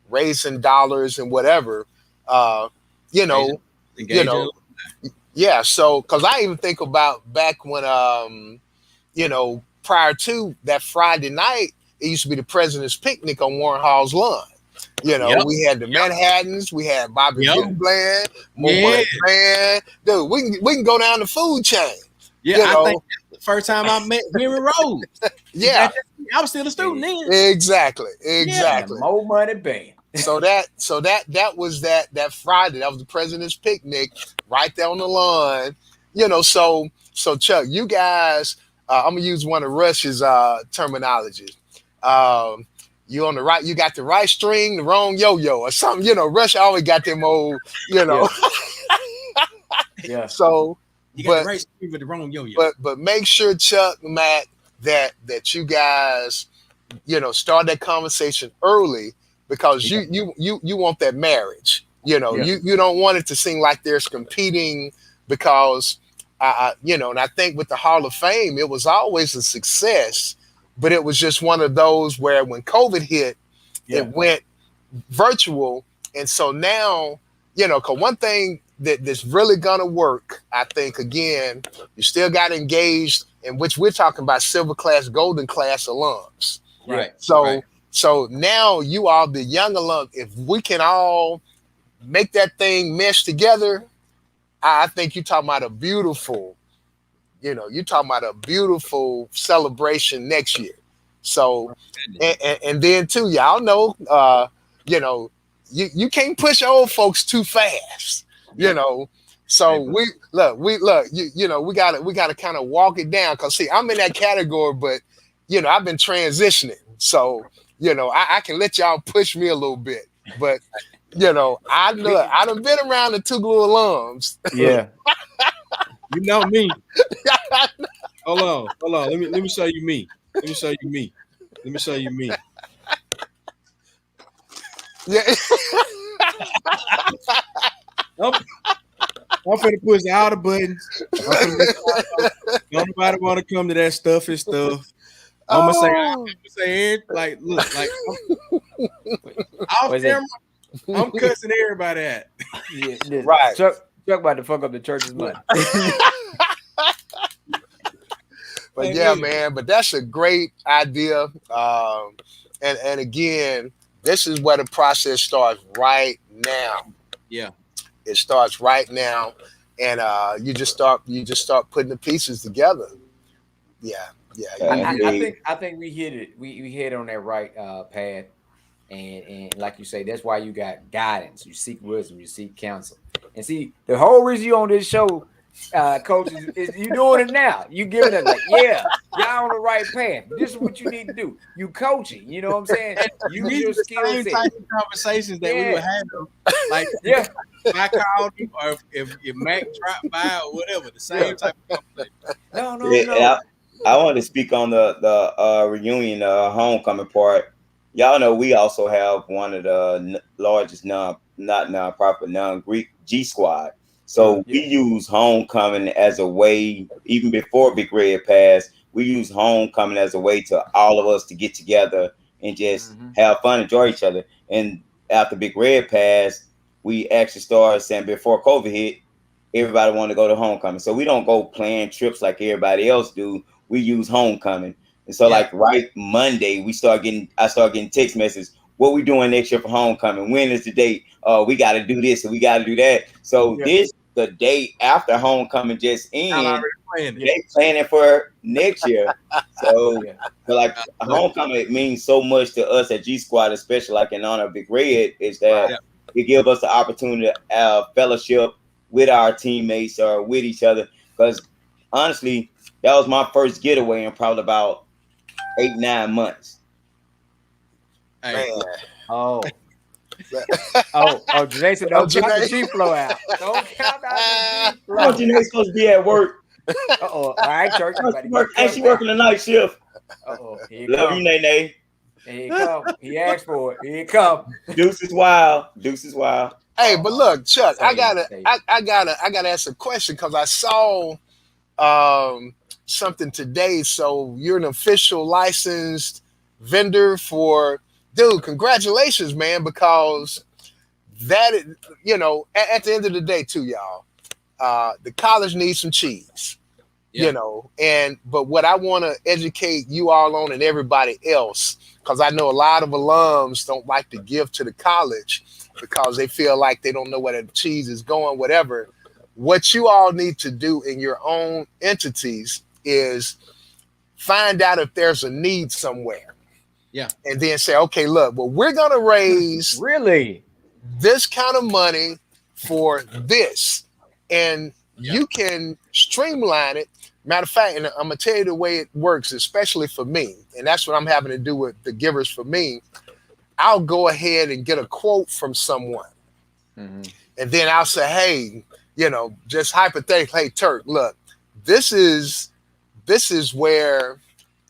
raising dollars and whatever, you know, yeah. So, because I even think about back when, you know, prior to that Friday night, it used to be the President's Picnic on Warren Hall's lawn. You know, we had the Manhattans, we had Bobby Bland, Bland. Dude, we can go down the food chain. Yeah, you I know? think that's the first time I met Henry Rose. Yeah, I was still a student then. exactly. More money band. So that was that Friday. That was the President's Picnic right there on the lawn. You know, so Chuck, you guys, I'm gonna use one of Rush's terminologies. You on the right, you got the right string, the wrong yo-yo, or something. You know, Rush always got them old, you know. Yeah. So You got the right string with the wrong yo-yo. But make sure, Chuck, Matt, that you guys, you know, start that conversation early, because you want that marriage. You know, you don't want it to seem like there's competing, because you know, and I think with the Hall of Fame, it was always a success, but it was just one of those where when COVID hit, it went virtual. And so now, you know, because one thing that's really gonna work, I think, again, you still got engaged, in which we're talking about silver class, golden class alums. Right. So now you all, the young alum, if we can all make that thing mesh together, I think you're talking about a beautiful, you know, you're talking about a beautiful celebration next year. So, and then too, y'all know, you know, you can't push old folks too fast, you know. So we gotta kind of walk it down, because see, I'm in that category, but you know, I've been transitioning, so you know, I can let y'all push me a little bit, but you know, I done been around the Tougaloo alums. Yeah. You know me. Hold on. Let me show you me. Yeah. I'm finna push all the buttons. Nobody want to come to that stuffy stuff. I'm gonna say, like, look, like, off camera, I'm cussing everybody out. Yeah, right. Chuck about to fuck up the church's money. But yeah, man, but that's a great idea. And again, this is where the process starts right now. Yeah. It starts right now. And you just start putting the pieces together. Yeah. I think we hit it. We hit on that right path. And like you say, that's why you got guidance. You seek wisdom, you seek counsel. And see, the whole reason you on this show, Coach, is you doing it now. You giving it like, yeah, y'all on the right path. This is what you need to do. You coaching, you know what I'm saying? You These your are the skill same set. type of conversations that we were having. Like, Yeah. if I called him, or if Mac dropped by or whatever, the same type of conversation. No. I want to speak on the reunion homecoming part. Y'all know we also have one of the largest not nonprofit non-Greek G Squad. So we use homecoming as a way, even before Big Red passed, we use homecoming as a way to all of us to get together and just have fun, enjoy each other. And after Big Red passed, we actually started saying before COVID hit, everybody wanted to go to homecoming. So we don't go plan trips like everybody else do. We use homecoming. And so like right Monday, I start getting text messages. What we doing next year for homecoming? When is the date? We got to do this and we got to do that. So this the day after homecoming just ended. They planning for next year. So like homecoming means so much to us at G Squad, especially like in honor of Big Red, is that it gives us the opportunity to fellowship with our teammates or with each other. Because honestly, that was my first getaway in probably about 8-9 months. Hey. Oh, Janae said, don't count the G flow out. Don't count out the G flow. Oh, Janae's supposed to be at work. All right, church. And she working the night shift. Love you, Nene. Here you come. He asked for it. Here you come. Deuce is wild. Hey, but look, Chuck, I gotta ask a question because I saw something today. So you're an official licensed vendor for, dude. Congratulations, man! Because that, at the end of the day, too, y'all, the college needs some cheese. But what I want to educate you all on and everybody else, because I know a lot of alums don't like to give to the college because they feel like they don't know where the cheese is going, whatever. What you all need to do in your own entities is find out if there's a need somewhere. Yeah. And then say, okay, look, well, we're going to raise this kind of money for this. And you can streamline it. Matter of fact, and I'm going to tell you the way it works, especially for me. And that's what I'm having to do with the givers for me. I'll go ahead and get a quote from someone. And then I'll say, hey, just hypothetically, hey, Turk, look, this is where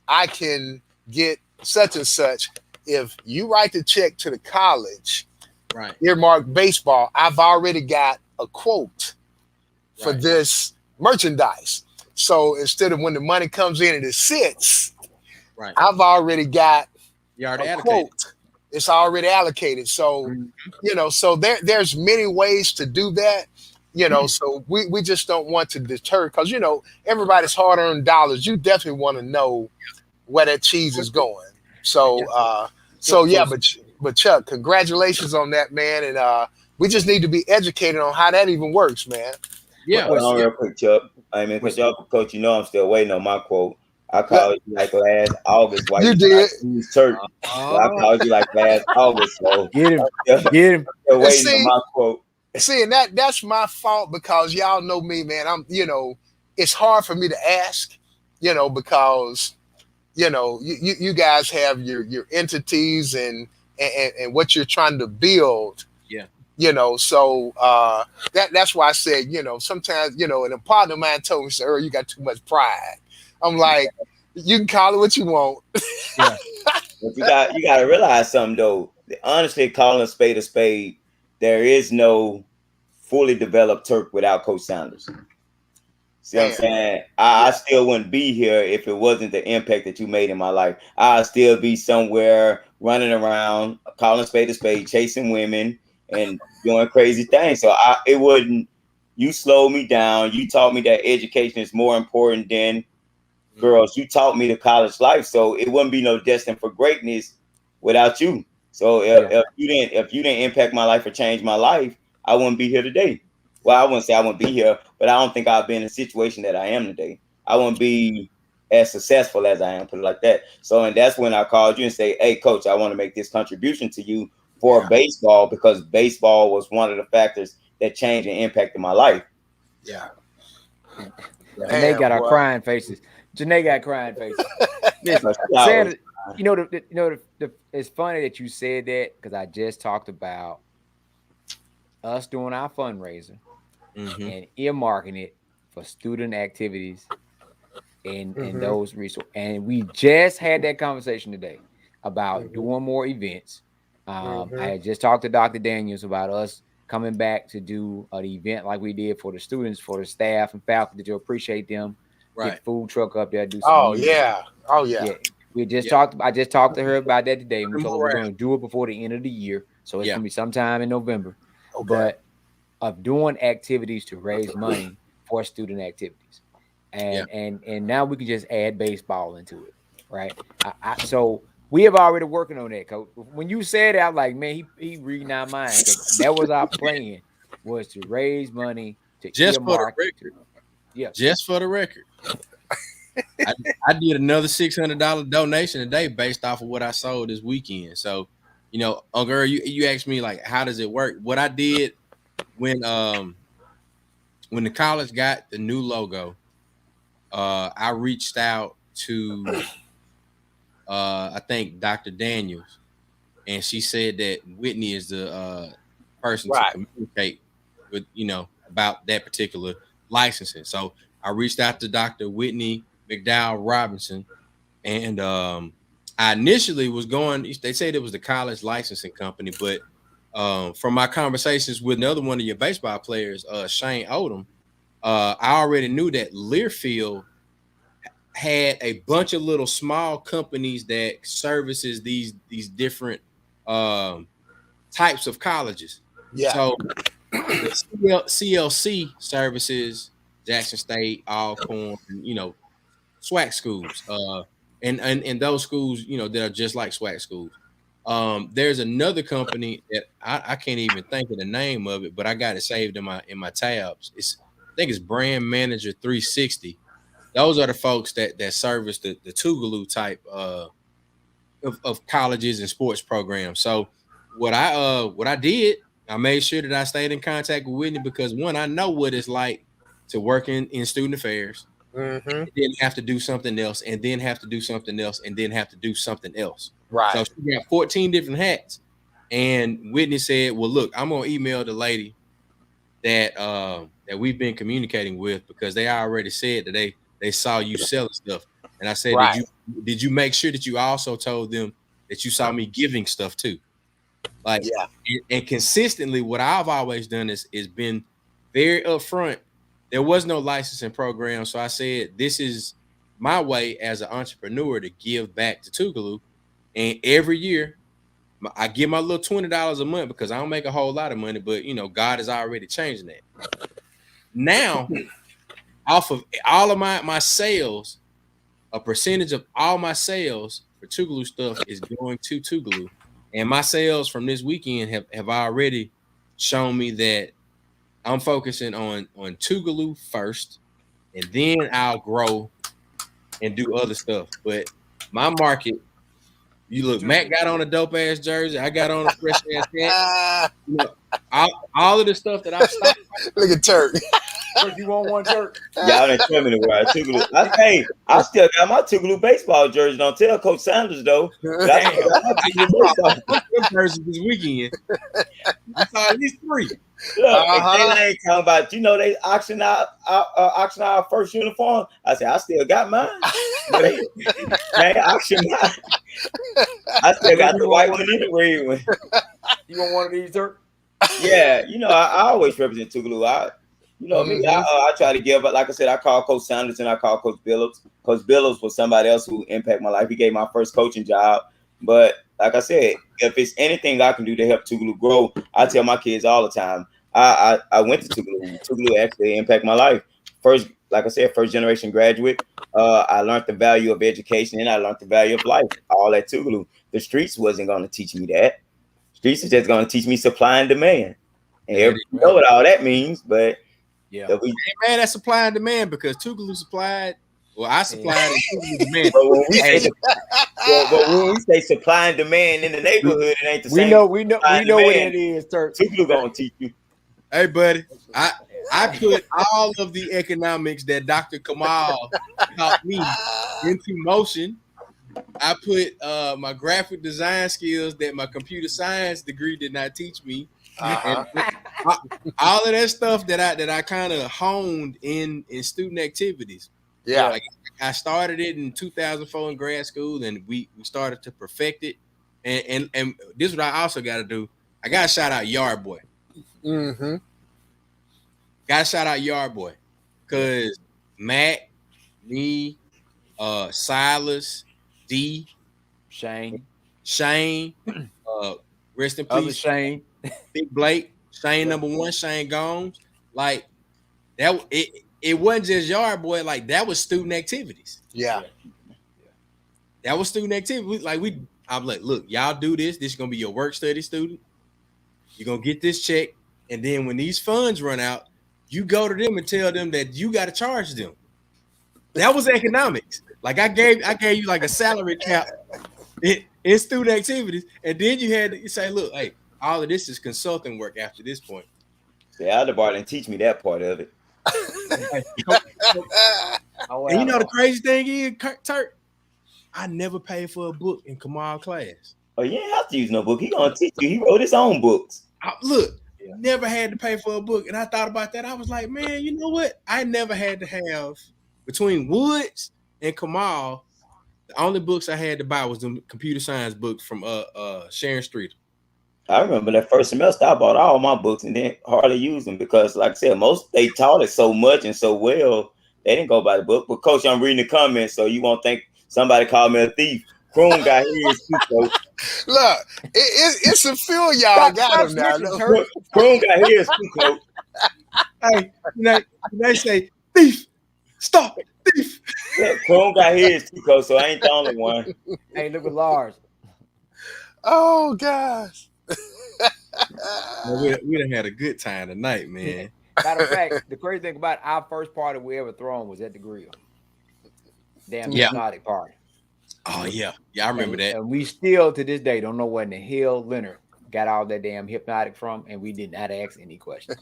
I can get such and such. If you write the check to the college, earmark baseball, I've already got a quote for this merchandise. So instead of when the money comes in and it sits, I've already got a quote. It's already allocated. So, so there's many ways to do that. So we just don't want to deter because, everybody's hard-earned dollars. You definitely want to know where that cheese is going. So, but Chuck, congratulations on that, man. And we just need to be educated on how that even works, man. Yeah. Real quick, Chuck. I mean, because y'all, Coach, I'm still waiting on my quote. I called you like last August. You did. Church. So I called you like last August. So get him. Still waiting on my quote. See, and that's my fault because y'all know me, man. I'm, it's hard for me to ask, because, you guys have your entities and what you're trying to build. So that's why I said, sometimes, and a partner of mine told me, "Sir, Earl, you got too much pride." I'm like, you can call it what you want. But you got to realize something though. Honestly, calling a spade, there is no fully developed Turk without Coach Sanders. See what I'm saying? I still wouldn't be here if it wasn't the impact that you made in my life. I'd still be somewhere running around, calling spade, chasing women and doing crazy things. So it wouldn't. You slowed me down. You taught me that education is more important than girls. You taught me the college life, so it wouldn't be no destined for greatness without you. So if you didn't impact my life or change my life, I wouldn't be here today. Well, I wouldn't say I wouldn't be here, but I don't think I'd be in the situation that I am today. I wouldn't be as successful as I am, put it like that. So, and that's when I called you and say, "Hey, Coach, I want to make this contribution to you for baseball because baseball was one of the factors that changed and impacted my life." Yeah. Janae got our crying faces. Listen, Sanders, it's funny that you said that because I just talked about us doing our fundraiser and earmarking it for student activities in those resources. And we just had that conversation today about doing more events. I had just talked to Dr. Daniels about us coming back to do an event like we did for the students, for the staff and faculty to appreciate them. Right. Get food truck up there, do some. Oh yeah. We just talked. I just talked to her about that today, and we told her we're going to do it before the end of the year. So it's going to be sometime in November. Okay. But of doing activities to raise money for student activities, and now we can just add baseball into it, right? So we have already working on that, Coach. When you said that, I'm like, man, he reading our mind. That was our plan, was to raise money to just for the record. Just for the record. I did another $600 donation today based off of what I sold this weekend. So, you know, Uncle Earl, you asked me like, how does it work? What I did when the college got the new logo, I reached out to I think Dr. Daniels, and she said that Whitney is the person to communicate with, you know, about that particular licensing. So I reached out to Dr. Whitney McDowell Robinson, and I initially was going. They said it was the college licensing company, but from my conversations with another one of your baseball players, Shane Odom, I already knew that Learfield had a bunch of little small companies that services these different types of colleges. Yeah. So the CLC services Jackson State, Alcorn, you know, SWAC schools, and those schools, you know, that are just like SWAC schools. There's another company that I can't even think of the name of it, but I got it saved in my tabs. I think it's Brand Manager 360. Those are the folks that service the Tougaloo type of colleges and sports programs. So what I did, I made sure that I stayed in contact with Whitney because one, I know what it's like to work in student affairs, then have to do something else, and then have to do something else, and then have to do something else. Right. So she got 14 different hats. And Whitney said, well, look, I'm gonna email the lady that we've been communicating with because they already said that they saw you selling stuff. And I said, did you make sure that you also told them that you saw me giving stuff too? Like, and consistently, what I've always done is been very upfront. There was no licensing program, so I said this is my way as an entrepreneur to give back to Tougaloo. And every year, I give my little $20 a month because I don't make a whole lot of money, but you know, God is already changing that. Now, off of all of my sales, a percentage of all my sales for Tougaloo stuff is going to Tougaloo. And my sales from this weekend have already shown me that I'm focusing on Tougaloo first, and then I'll grow and do other stuff. But my market, you look, Matt got on a dope ass jersey. I got on a fresh ass hat. You know, all of the stuff that I've stopped. Look at Turk. You want one, Turk? Y'all didn't tell me where Tougaloo. I still got my Tougaloo baseball jersey. Don't tell Coach Sanders though. I got jersey this weekend. I saw at least 3. Look, they ain't talking about, you know, they auction out our first uniform. I said, I still got mine. But they auction mine. I still got the white one and the red one. You want one of these, Turk? Yeah, you know, I always represent Tougaloo. I try to give, but like I said, I call Coach Sanders and I call Coach Billups. Coach Billups was somebody else who impacted my life. He gave my first coaching job. But like I said, if it's anything I can do to help Tougaloo grow, I tell my kids all the time. I went to Tougaloo. Tougaloo actually impacted my life. First, like I said, first generation graduate. I learned the value of education and I learned the value of life. All at Tougaloo. The streets wasn't going to teach me that. Streets is just going to teach me supply and demand. And everybody know what all that means, but hey, man, that's supply and demand because Tougaloo supplied. Well, I supplied and Tougaloo demand. But when we say supply and demand in the neighborhood, it ain't the same. We know what it is, Turk. Tougaloo gonna teach you. Hey, buddy, I put all of the economics that Dr. Kamal taught me into motion. I put my graphic design skills that my computer science degree did not teach me. And all of that stuff that I kind of honed in student activities. Yeah. Like, I started it in 2004 in grad school, and we started to perfect it. And this is what I also got to do. I got to shout out Yard Boy. Mm-hmm. Got to shout out Yard Boy, because Matt, me, Silas, D, Shane, rest in other peace, Shane. Big Blake, Shane number 1, Shane Gomes. Like that, it wasn't just Yard Boy. Like that was student activities. Yeah. That was student activity. I'm like, look, y'all do this. This is gonna be your work study student. You're gonna get this check, and then when these funds run out, you go to them and tell them that you got to charge them. That was economics. Like I gave you like a salary cap in student activities, and then you had to say, look, hey, all of this is consulting work after this point. The Aldebar didn't teach me that part of it. And you know the crazy thing is, Turk, I never paid for a book in Kamal class. Oh, you ain't have to use no book. He gonna teach you. He wrote his own books. Never had to pay for a book. And I thought about that. I was like, man, you know what? I never had to have, between Woods and Kamal, the only books I had to buy was the computer science book from Sharon Street. I remember that first semester, I bought all my books and then hardly used them because, like I said, they taught it so much and so well, they didn't go by the book. But, Coach, I'm reading the comments, so you won't think somebody called me a thief. Kroon got his too, Coach. Look, it's a few y'all got him now. Kroon got his too, Coach. Hey, they say, thief, stop, thief. Look, Kroon got his too, Coach, so I ain't the only one. Hey, look at Lars. Oh, gosh. We done had a good time tonight, man. Matter of fact, the crazy thing about our first party we ever thrown was at the grill. Damn hypnotic party. Oh, yeah. Yeah, I remember that. And we still, to this day, don't know where in the hell Leonard got all that damn hypnotic from, and we did not ask any questions.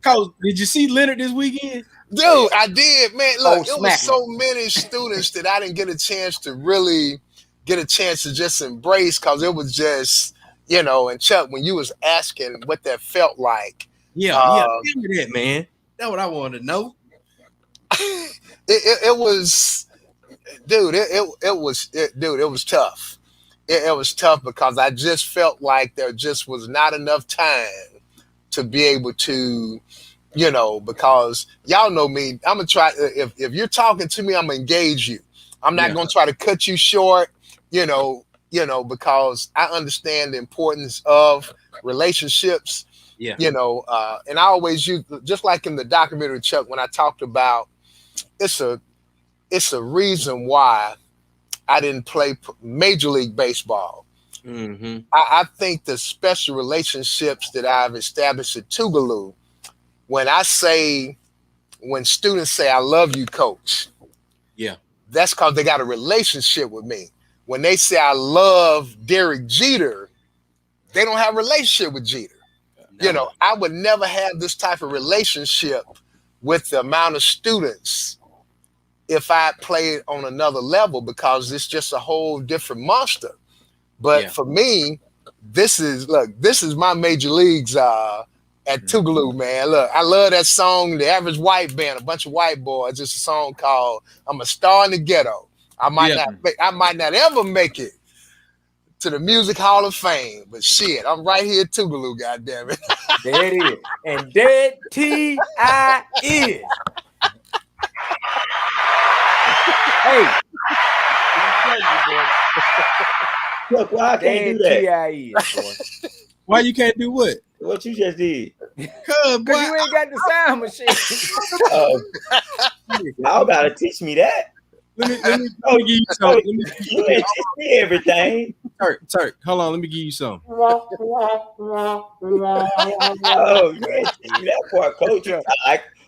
Coach, did you see Leonard this weekend? Dude, I did, man. Look, it was so many students that I didn't get a chance to just embrace, because it was just, and Chuck, when you was asking what that felt like. Yeah, tell me that, man. That's what I wanted to know. It was, dude, it was tough. It was tough because I just felt like there just was not enough time to be able to, because y'all know me. I'm gonna try. If you're talking to me, I'm gonna engage you. I'm not gonna try to cut you short. Because I understand the importance of relationships. Yeah. And I always use, just like in the documentary, Chuck, when I talked about it's a reason why I didn't play Major League Baseball. Mm-hmm. I think the special relationships that I've established at Tougaloo, when students say, I love you, coach. Yeah. That's because they got a relationship with me. When they say, I love Derek Jeter, they don't have a relationship with Jeter. No. I would never have this type of relationship with the amount of students if I played on another level, because it's just a whole different monster. But for me, this is my major leagues at Tougaloo, man. Look, I love that song, The Average White Band, a bunch of white boys. It's a song called I'm a Star in the Ghetto. I might not ever make it to the Music Hall of Fame, but shit, I'm right here at Tougaloo, goddammit. There it is. And dead T.I. is. Hey. I'm telling you, boy. Look, why I can't do that? T.I. is, boy. Why you can't do what? What you just did? Because you ain't got the sound machine. Y'all gotta teach me that. Let me give you some. You ain't teach me everything. Turk, hold on. Let me give you some. Oh, you ain't teach me that part, coach.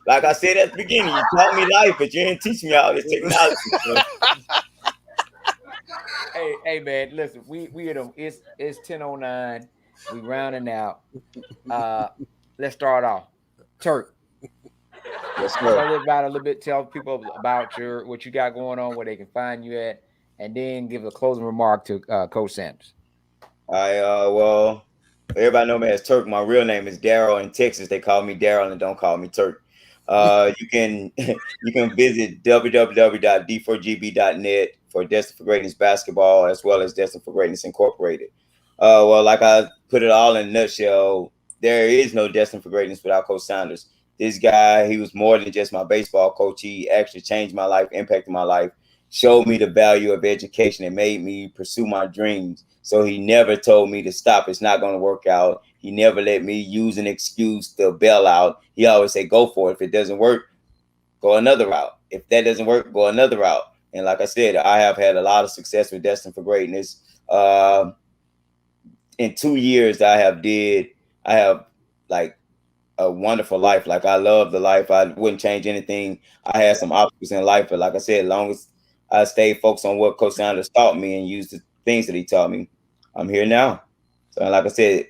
Like I said at the beginning, you taught me life, but you didn't teach me all this technology. Hey, man, listen, we at them. It's 10:09. We rounding out. Let's start off. Turk. Yes, sir. A little bit. Tell people about what you got going on, where they can find you at, and then give a closing remark to Coach Sanders. Well, everybody know me as Turk. My real name is Daryl. In Texas, they call me Daryl and don't call me Turk. You can you can visit www.d4gb.net for Destined for Greatness basketball as well as Destined for Greatness Incorporated. Well, like I put it all in a nutshell, there is no Destined for Greatness without Coach Sanders. This guy, he was more than just my baseball coach. He actually changed my life, impacted my life, showed me the value of education, and made me pursue my dreams. So he never told me to stop. It's not going to work out. He never let me use an excuse to bail out. He always said, go for it. If it doesn't work, go another route. If that doesn't work, go another route. And like I said, I have had a lot of success with Destined for Greatness. In 2 years, I have like a wonderful life. Like, I love the life. I wouldn't change anything. I had some obstacles in life, but like I said, as long as I stayed focused on what Coach Sanders taught me and used the things that he taught me, I'm here now. So like I said,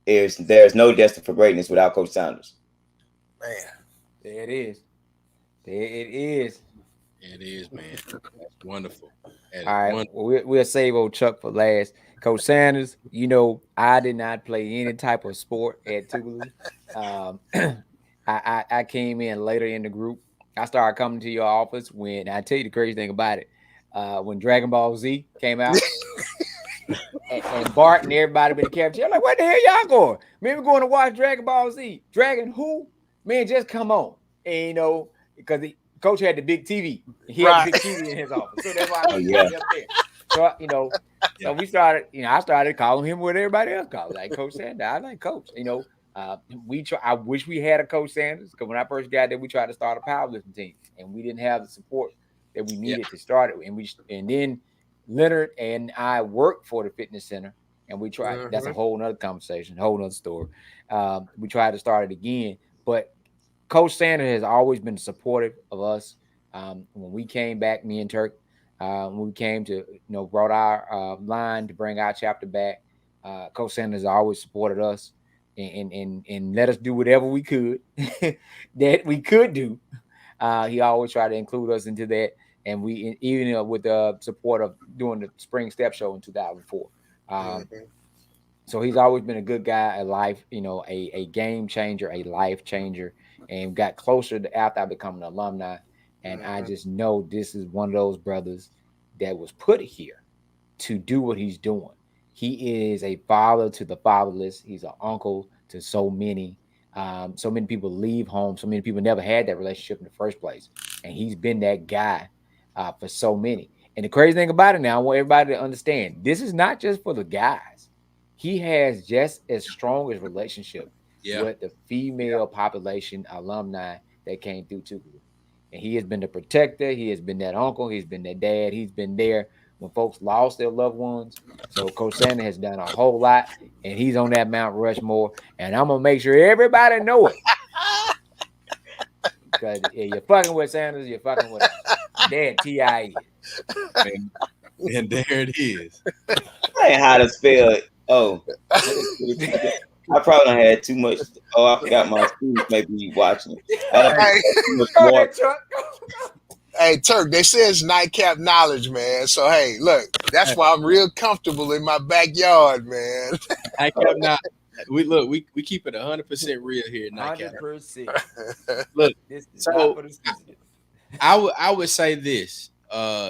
there's no Destined for Greatness without Coach Sanders. Man. There it is. There it is. It is, man. That's wonderful. That is All right, wonderful. we'll save old Chuck for last. Coach Sanders, you know, I did not play any type of sport at Tougaloo. I came in later in the group. I started coming to your office when, I tell you the crazy thing about it, when Dragon Ball Z came out. and Bart and everybody in the cafeteria, like, where the hell y'all going? Man, we're going to watch Dragon Ball Z. Dragon who? Man, just come on. And, you know, because Coach had the big TV. He had the big TV in his office. So that's why I was up there. So, you know, so we started, you know, I started calling him what everybody else called, like Coach Sanders. I like Coach. You know, I wish we had a Coach Sanders, because when I first got there, we tried to start a powerlifting team, and we didn't have the support that we needed to start it. And then Leonard and I worked for the fitness center, and we tried. That's a whole nother conversation, whole nother story. We tried to start it again, but Coach Sanders has always been supportive of us. When we came back, me and Turk, when we came to, you know, brought our line to bring our chapter back, Coach Sanders always supported us and let us do whatever we could that we could do. He always tried to include us into that. And we, even with the support of doing the Spring Step Show in 2004. So he's always been a good guy, a life, you know, a game changer, a life changer, and got closer to after I become an alumni. And I just know this is one of those brothers that was put here to do what he's doing. He is a father to the fatherless. He's an uncle to so many. So many people leave home. So many people never had that relationship in the first place. And he's been that guy for so many. And the crazy thing about it now, I want everybody to understand, this is not just for the guys. He has just as strong a relationship with the female population alumni that came through Tougaloo. And he has been the protector. He has been that uncle. He's been that dad. He's been there when folks lost their loved ones. So Coach Sanders has done a whole lot, and he's on that Mount Rushmore. And I'm gonna make sure everybody know it. Because you're fucking with Sanders, you're fucking with us. Dad, T.I.E. And there it is. I ain't how to spell it. Oh, I probably had too much. Oh, I forgot my students may be watching. Hey, Turk, they say it's nightcap knowledge, man. So, hey, look, that's why I'm real comfortable in my backyard, man. Nightcap knowledge. We keep it 100% real here. Nightcap. 100%. Look, This is so not for the season. I would say this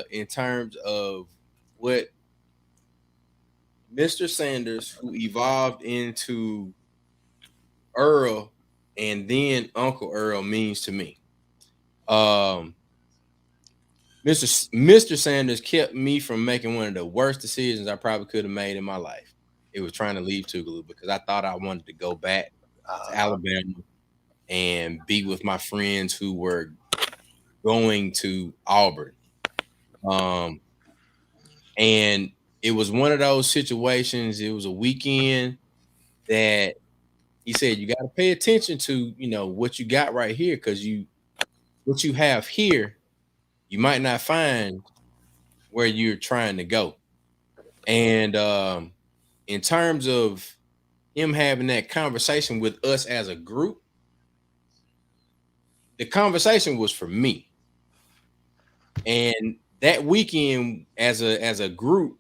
in terms of what Mr. Sanders, who evolved into Earl and then Uncle Earl, means to me. Mr. Sanders kept me from making one of the worst decisions I probably could have made in my life. It was trying to leave Tougaloo, because I thought I wanted to go back to Alabama and be with my friends who were going to Auburn. And it was one of those situations. It was a weekend that he said, you got to pay attention to, you know, what you got right here, because what you have here, you might not find where you're trying to go. And in terms of him having that conversation with us as a group, the conversation was for me. And that weekend as a group,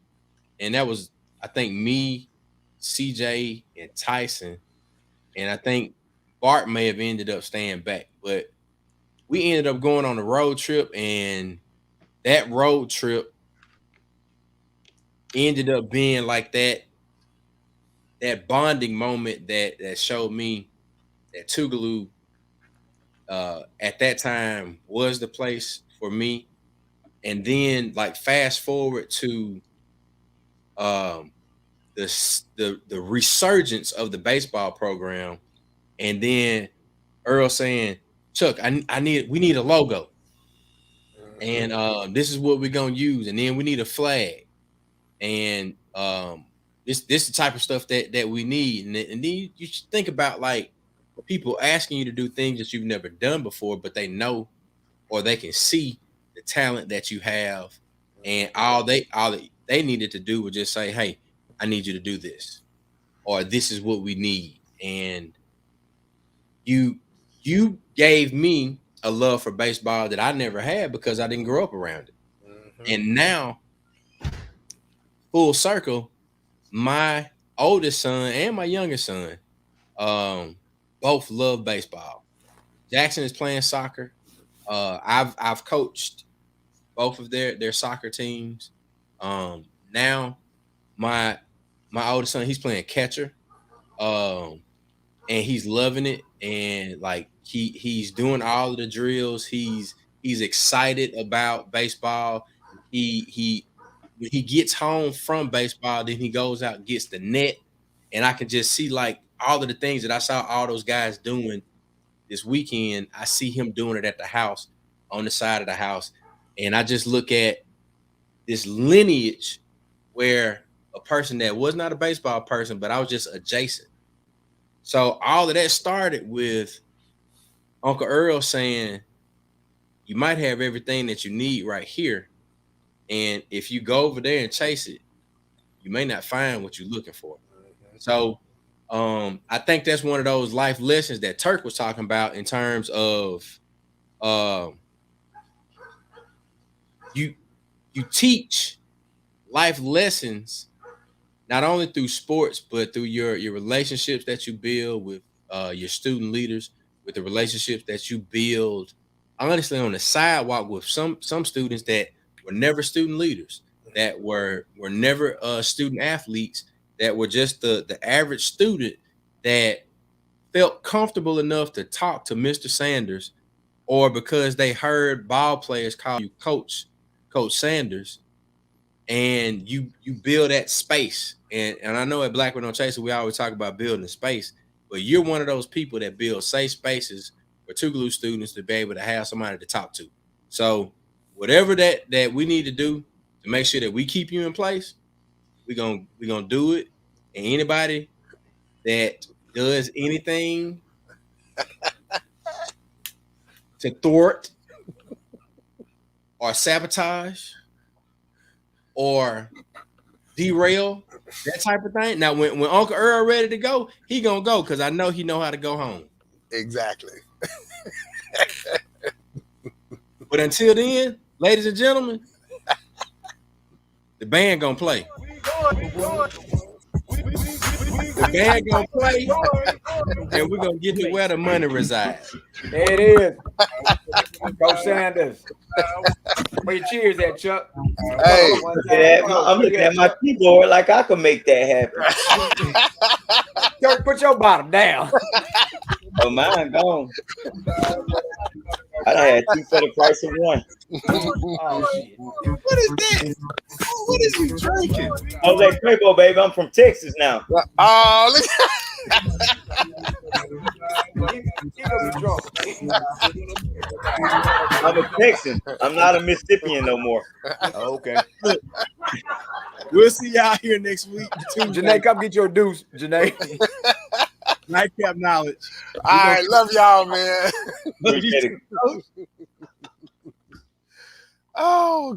and that was, I think, me, CJ, and Tyson, and I think Bart may have ended up staying back. But we ended up going on a road trip, and that road trip ended up being like that bonding moment that showed me that Tougaloo at that time was the place for me. And then like fast forward to the resurgence of the baseball program, and then Earl saying, Chuck, we need a logo. And this is what we're gonna use, and then we need a flag. And this is the type of stuff that we need. And then you should think about like people asking you to do things that you've never done before, but they know or they can see the talent that you have, and all they needed to do was just say, hey, I need you to do this, or this is what we need. And you gave me a love for baseball that I never had because I didn't grow up around it. And now, full circle, my oldest son and my youngest son both love baseball. Jackson is playing soccer. I've coached both of their soccer teams. Now my oldest son, he's playing catcher, and he's loving it. And like he's doing all of the drills. He's excited about baseball. When he gets home from baseball, then he goes out and gets the net. And I can just see like all of the things that I saw all those guys doing this weekend. I see him doing it at the house, on the side of the house. And I just look at this lineage where a person that was not a baseball person, but I was just adjacent. So all of that started with Uncle Earl saying, you might have everything that you need right here. And if you go over there and chase it, you may not find what you're looking for. So I think that's one of those life lessons that Turk was talking about in terms of you teach life lessons not only through sports, but through your relationships that you build with your student leaders, with the relationships that you build, honestly, on the sidewalk with some students that were never student leaders, that were never student athletes, that were just the average student that felt comfortable enough to talk to Mr. Sanders, or because they heard ball players call you Coach Sanders, and you build that space. And I know at Black Widow Chaser, we always talk about building space, but you're one of those people that build safe spaces for Tougaloo students to be able to have somebody to talk to. So whatever that we need to do to make sure that we keep you in place, we're gonna do it. And anybody that does anything to thwart or sabotage or derail that type of thing. Now, when Uncle Earl ready to go, he gonna go, because I know he know how to go home. Exactly. But until then, ladies and gentlemen, the band gonna play. The band gonna play, and we're gonna get to where the money resides. There it is. Coach Sanders. Where your cheers at, Chuck? Hey, I'm looking at my keyboard like I can make that happen. Chuck, put your bottom down. Oh, mine gone. I done had two for the price of one. Oh, shit. What is this? What is he drinking? I was like, Quavo, baby, I'm from Texas now. oh, look. He gonna be drunk. I'm a Texan. I'm not a Mississippian no more. Oh, okay. We'll see y'all here next week. Janae, come get your deuce, Janae. Nightcap Knowledge. All right, love y'all, man. Appreciate it. Oh.